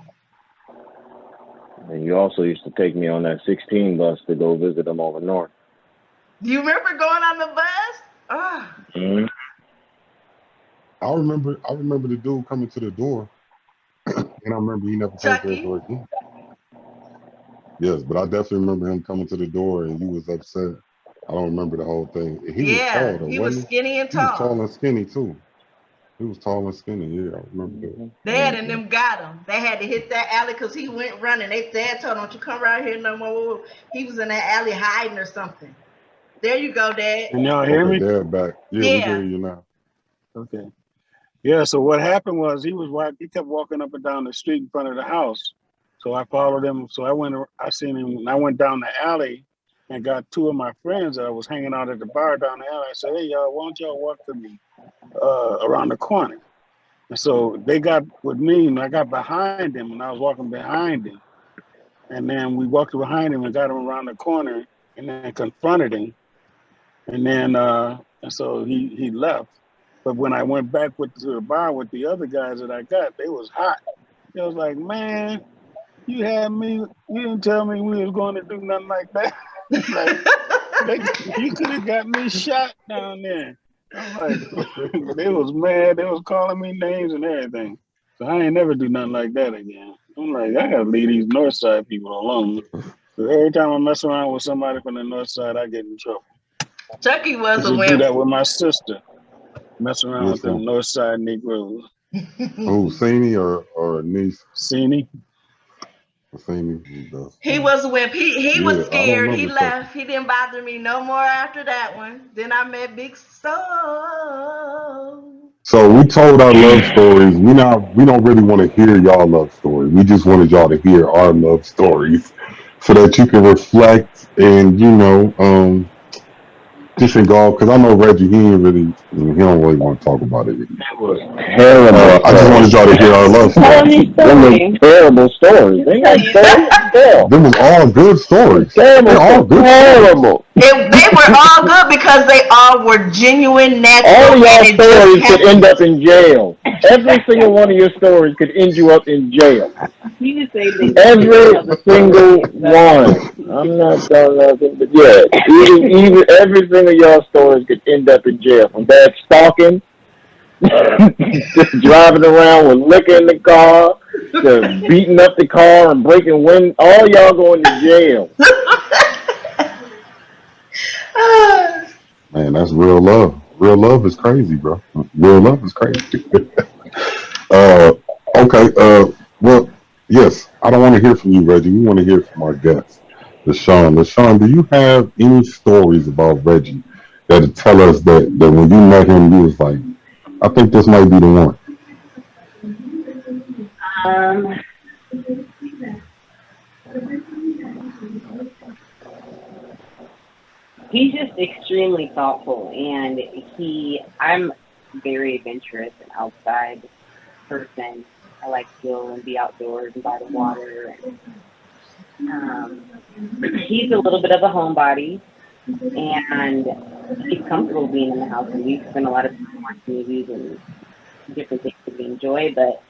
And you also used to take me on that 16 bus to go visit them over north. Do you remember going on the bus? Mm-hmm. I remember the dude coming to the door, and I remember he never came to the door again. Yes, but I definitely remember him coming to the door, and you was upset. I don't remember the whole thing. He was tall, though, he was skinny and tall. He was tall and skinny too. He was tall and skinny. Yeah, I remember that. Dad and them got him. They had to hit that alley because he went running. Dad told him, "Don't you come around here no more." He was in that alley hiding or something. There you go, Dad. Can y'all hear me? Dad back. Yeah, we hear you now. Okay. Yeah, so what happened was he kept walking up and down the street in front of the house. So I followed him. So I seen him, and I went down the alley and got two of my friends that I was hanging out at the bar down the alley. I said, hey, y'all, why don't y'all walk to me around the corner? And so they got with me, and I got behind him, and I was walking behind him. And then we walked behind him and got him around the corner and then confronted him. And then, and so he left. But when I went back to the bar with the other guys that I got, they was hot. It was like, man, you didn't tell me we was going to do nothing like that. You could have got me shot down there. I'm like, they was mad. They was calling me names and everything. So I ain't never do nothing like that again. I'm like, I gotta leave these North Side people alone. So every time I mess around with somebody from the North Side, I get in trouble. Chucky was a do that with my sister. Mess around with them North Side Negroes. Oh, Sini or niece? Sini. He was a wimp. He was Yeah, I don't scared. know He the second. left. He didn't bother me no more after that one. Then I met Big Soul. So we told our love stories. We don't really want to hear y'all love story. We just wanted y'all to hear our love stories so that you can reflect and just engulf. Because I know Reggie, he don't really want to talk about it. That was terrible. I just wanted y'all to hear our love stories. Them was terrible stories. They got stories. Yeah. Them was all good stories. Terrible. They're all good. Terrible. They were all good because they all were genuine, natural. All of y'all and it just stories could happened. end up in jail. Every single one of your stories could end you up in jail. You just say they Every single one. I'm not done nothing, but yeah, even every single y'all stories could end up in jail. From bad stalking, to driving around with liquor in the car, to beating up the car and breaking wind. All y'all going to jail. Man, that's real love. Real love is crazy, bro. Real love is crazy. Okay. Well, yes. I don't want to hear from you, Reggie. We want to hear from our guest, LaShawn. LaShawn, do you have any stories about Reggie that tell us that when you met him, you was like, I think this might be the one? He's just extremely thoughtful, and I'm very adventurous and outside person. I like to go and be outdoors and by the water. And, he's a little bit of a homebody, and he's comfortable being in the house. And we spend a lot of time watching movies and different things that we enjoy. But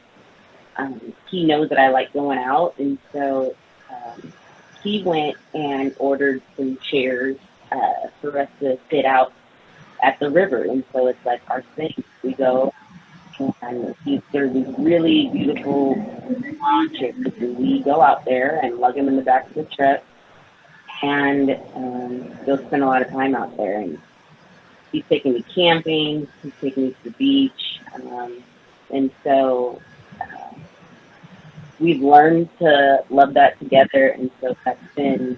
he knows that I like going out, and so he went and ordered some chairs for us to sit out at the river. And so it's like our thing. We go, and there's these really beautiful lawn chairs, and we go out there and lug them in the back of the truck, and they'll spend a lot of time out there. And he's taking me camping, he's taking me to the beach, and so we've learned to love that together. And so that's been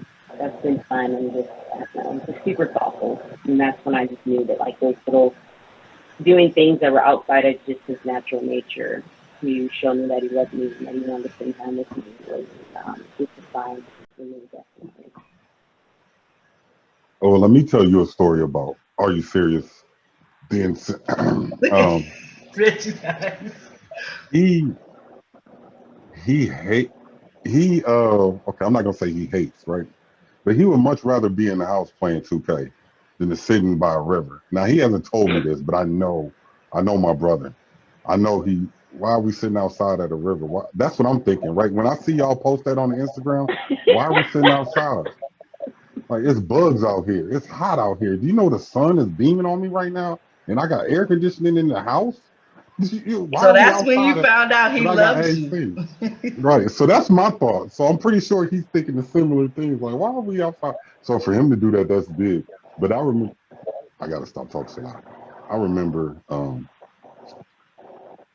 fun, and just super thoughtful. And that's when I just knew that, like, those little doing things that were outside of just his natural nature to show me that he loved me and that he wanted to spend time with me was just a sign for me, definitely. Oh, well, let me tell you a story about Are You Serious? Then okay, I'm not gonna say he hates, right? But he would much rather be in the house playing 2K than to sitting by a river. Now he hasn't told me this, but I know my brother. I know why are we sitting outside at a river? That's what I'm thinking, right? When I see y'all post that on the Instagram, why are we sitting outside? Like, it's bugs out here. It's hot out here. Do you know the sun is beaming on me right now? And I got air conditioning in the house? So that's when you found out he loves you. Right. So that's my thought. So I'm pretty sure he's thinking the similar things. Like, why are we outside? So for him to do that, that's big. But I remember, I got to stop talking so loud. I remember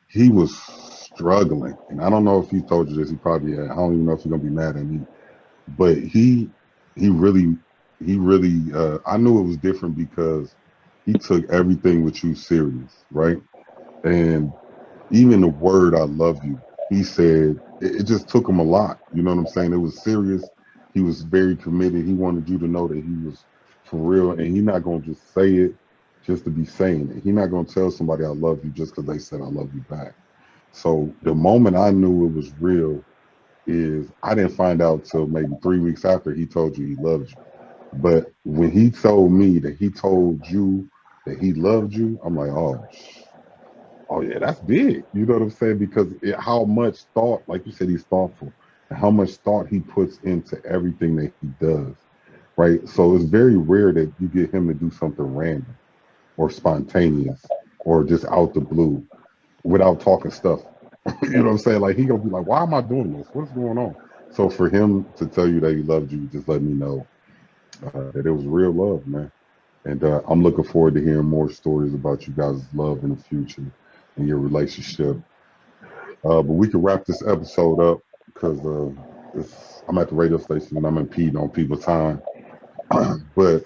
he was struggling. And I don't know if he told you this. He probably had. I don't even know if he's going to be mad at me. But he really, I knew it was different because he took everything with you serious, right? And even the word "I love you," he said it just took him a lot. You know what I'm saying? It was serious. He was very committed. He wanted you to know that he was for real, and he's not gonna just say it just to be saying it. He's not gonna tell somebody "I love you" just because they said "I love you" back. So the moment I knew it was real is I didn't find out till maybe 3 weeks after he told you he loved you. But when he told me that he told you that he loved you, I'm like, oh yeah, that's big. You know what I'm saying? Because how much thought, like you said, he's thoughtful, and how much thought he puts into everything that he does, right? So it's very rare that you get him to do something random or spontaneous or just out the blue without talking stuff. You know what I'm saying? Like, he gonna be like, why am I doing this? What's going on? So for him to tell you that he loved you, just let me know that it was real love, man. And I'm looking forward to hearing more stories about you guys' love in the future and your relationship. But we can wrap this episode up because I'm at the radio station and I'm impeding on people's time. But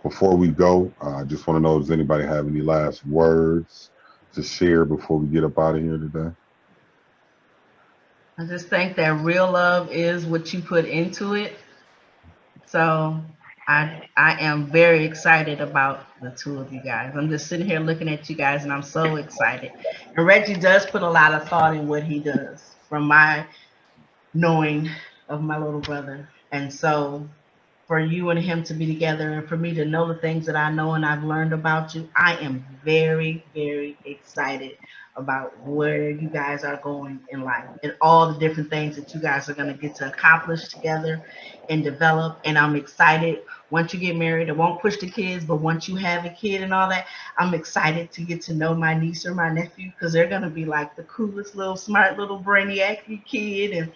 before we go, I just want to know, does anybody have any last words to share before we get up out of here today? I just think that real love is what you put into it. So I am very excited about the two of you guys. I'm just sitting here looking at you guys and I'm so excited. And Reggie does put a lot of thought in what he does from my knowing of my little brother. And so for you and him to be together and for me to know the things that I know and I've learned about you, I am very, very excited about where you guys are going in life and all the different things that you guys are going to get to accomplish together and develop. And I'm excited once you get married. I won't push the kids, but once you have a kid and all that, I'm excited to get to know my niece or my nephew because they're going to be like the coolest little smart little brainiac kid. And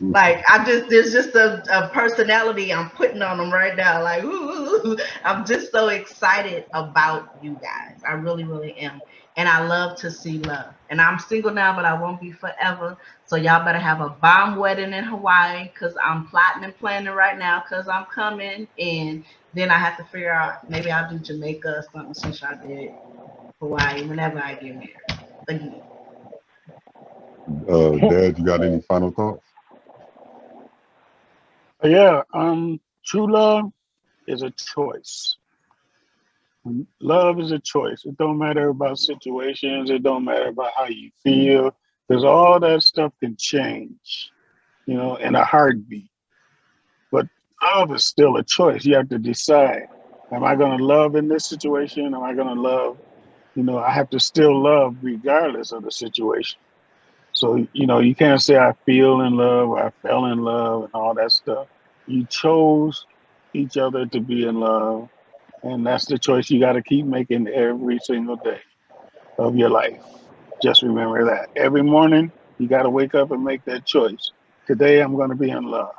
like there's just a personality I'm putting on them right now. Like, ooh, I'm just so excited about you guys. I really, really am. And I love to see love. And I'm single now, but I won't be forever. So y'all better have a bomb wedding in Hawaii because I'm plotting and planning right now because I'm coming. And then I have to figure out, maybe I'll do Jamaica or something since I did Hawaii whenever I get married again. Dad, you got any final thoughts? Yeah, true love is a choice. Love is a choice. It don't matter about situations. It don't matter about how you feel, because all that stuff can change, in a heartbeat. But love is still a choice. You have to decide, am I going to love in this situation? Am I going to love? I have to still love regardless of the situation. So, you can't say I feel in love or I fell in love and all that stuff. You chose each other to be in love. And that's the choice you got to keep making every single day of your life. Just remember that. Every morning, you got to wake up and make that choice. Today, I'm going to be in love.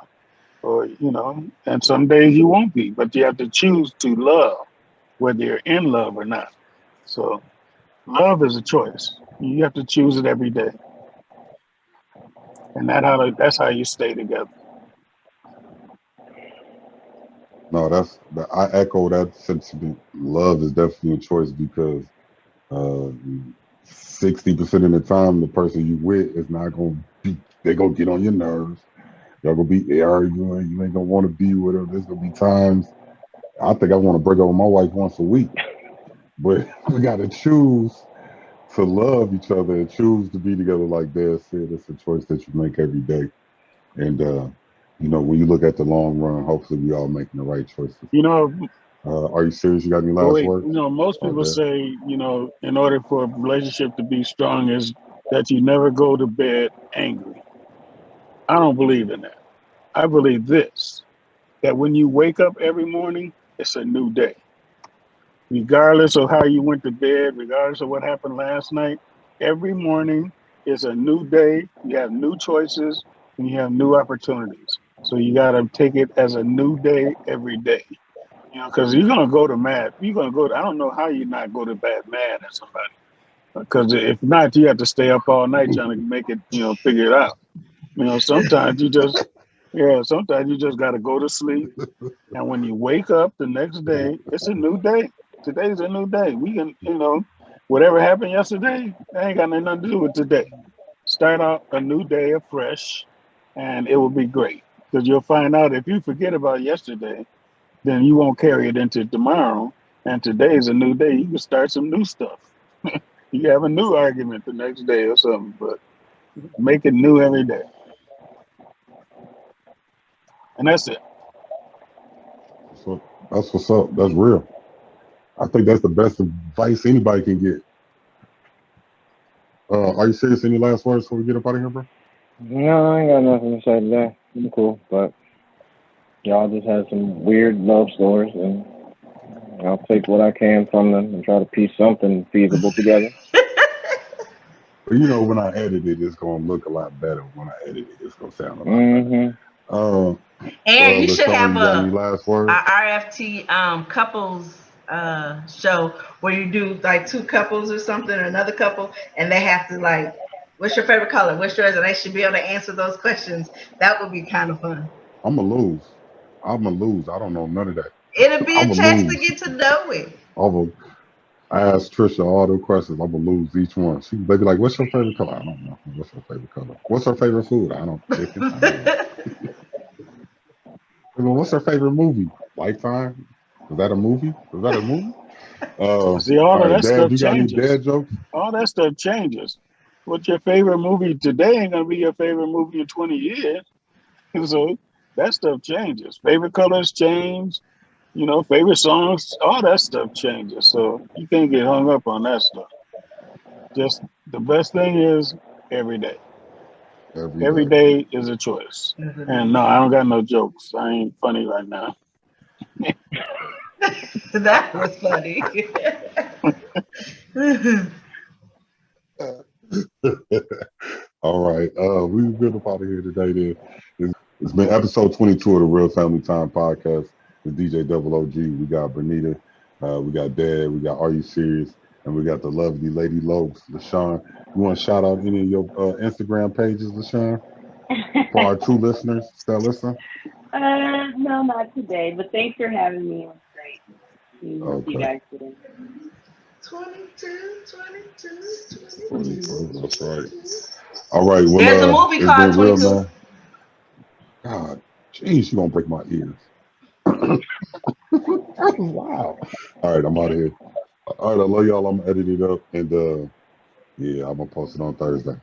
Or, and some days you won't be, but you have to choose to love, whether you're in love or not. So love is a choice. You have to choose it every day. And that's how you stay together. No, I echo that sentiment. Love is definitely a choice because 60% of the time, the person you with is not going to be, they're going to get on your nerves. Y'all going to be arguing. You ain't going to want to be with them. There's going to be times, I think I want to break up with my wife once a week. But we got to choose to love each other and choose to be together like Dad said. It's a choice that you make every day. And, when you look at the long run, hopefully we all making the right choices. Are you serious? You got any last words? Most people say, in order for a relationship to be strong is that you never go to bed angry. I don't believe in that. I believe this, that when you wake up every morning, it's a new day. Regardless of how you went to bed, regardless of what happened last night, every morning is a new day. You have new choices and you have new opportunities. So you got to take it as a new day every day. Because you're going to go to mad. You're going to go to, I don't know how you not go to bad mad at somebody. Because if not, you have to stay up all night trying to make it, figure it out. Sometimes you just got to go to sleep. And when you wake up the next day, it's a new day. Today's a new day. We can, whatever happened yesterday, that ain't got nothing to do with today. Start out a new day afresh, and it will be great. Because you'll find out if you forget about yesterday, then you won't carry it into tomorrow. And today's a new day. You can start some new stuff. You have a new argument the next day or something, but make it new every day. And that's it. So that's what's up. That's real. I think that's the best advice anybody can get. Are you serious? Any last words before we get up out of here, bro? No, I ain't got nothing to say today. I'm cool, but y'all just had some weird love stories, and I'll take what I can from them and try to piece something feasible together. But when I edit it, it's gonna look a lot better. When I edit it, it's gonna sound a lot better. And you should have any last words? a RFT couples show where you do like two couples or something or another couple, and they have to like What's your favorite color? What's yours? And they should be able to answer those questions. That would be kind of fun. I'm gonna lose. I'm gonna lose. I don't know none of that. It'll be I'm a gonna chance to lose. get to know it. I asked Trisha all the questions. I'm gonna lose each one. They be like, "What's your favorite color?" I don't know. What's your favorite color? What's her favorite food? I don't chicken. I don't know. What's her favorite movie? Lifetime? Is that a movie? Is that a movie? See, all of right, that Dad, stuff you got any changes. dad jokes? All that stuff changes. What's your favorite movie today ain't gonna be your favorite movie in 20 years. So that stuff changes. Favorite colors change. You know, favorite songs, all that stuff changes. So you can't get hung up on that stuff. Just the best thing is every day. Every day is a choice. And no, I don't got no jokes. I ain't funny right now. That was funny. All right. We've been up out of here today. Then it's been episode 22 of the Real Family Time podcast. It's DJ Double OG. We got Bernita. We got Dad. We got Are You Serious? And we got the lovely Lady Lokes. LaShawn, you want to shout out any of your Instagram pages, LaShawn? For our true listeners that listen? No, not today. But thanks for having me. It was great. See you guys today. 22. That's right. All right. Well, there's a movie called 22. God, jeez, you gonna break my ears. Wow. All right, I'm out of here. All right, I love y'all. I'm gonna edit it up, and yeah, I'm gonna post it on Thursday.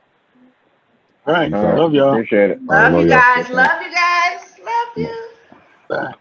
All right, love y'all. Appreciate it. Love you guys. Love you guys. Love you. Bye.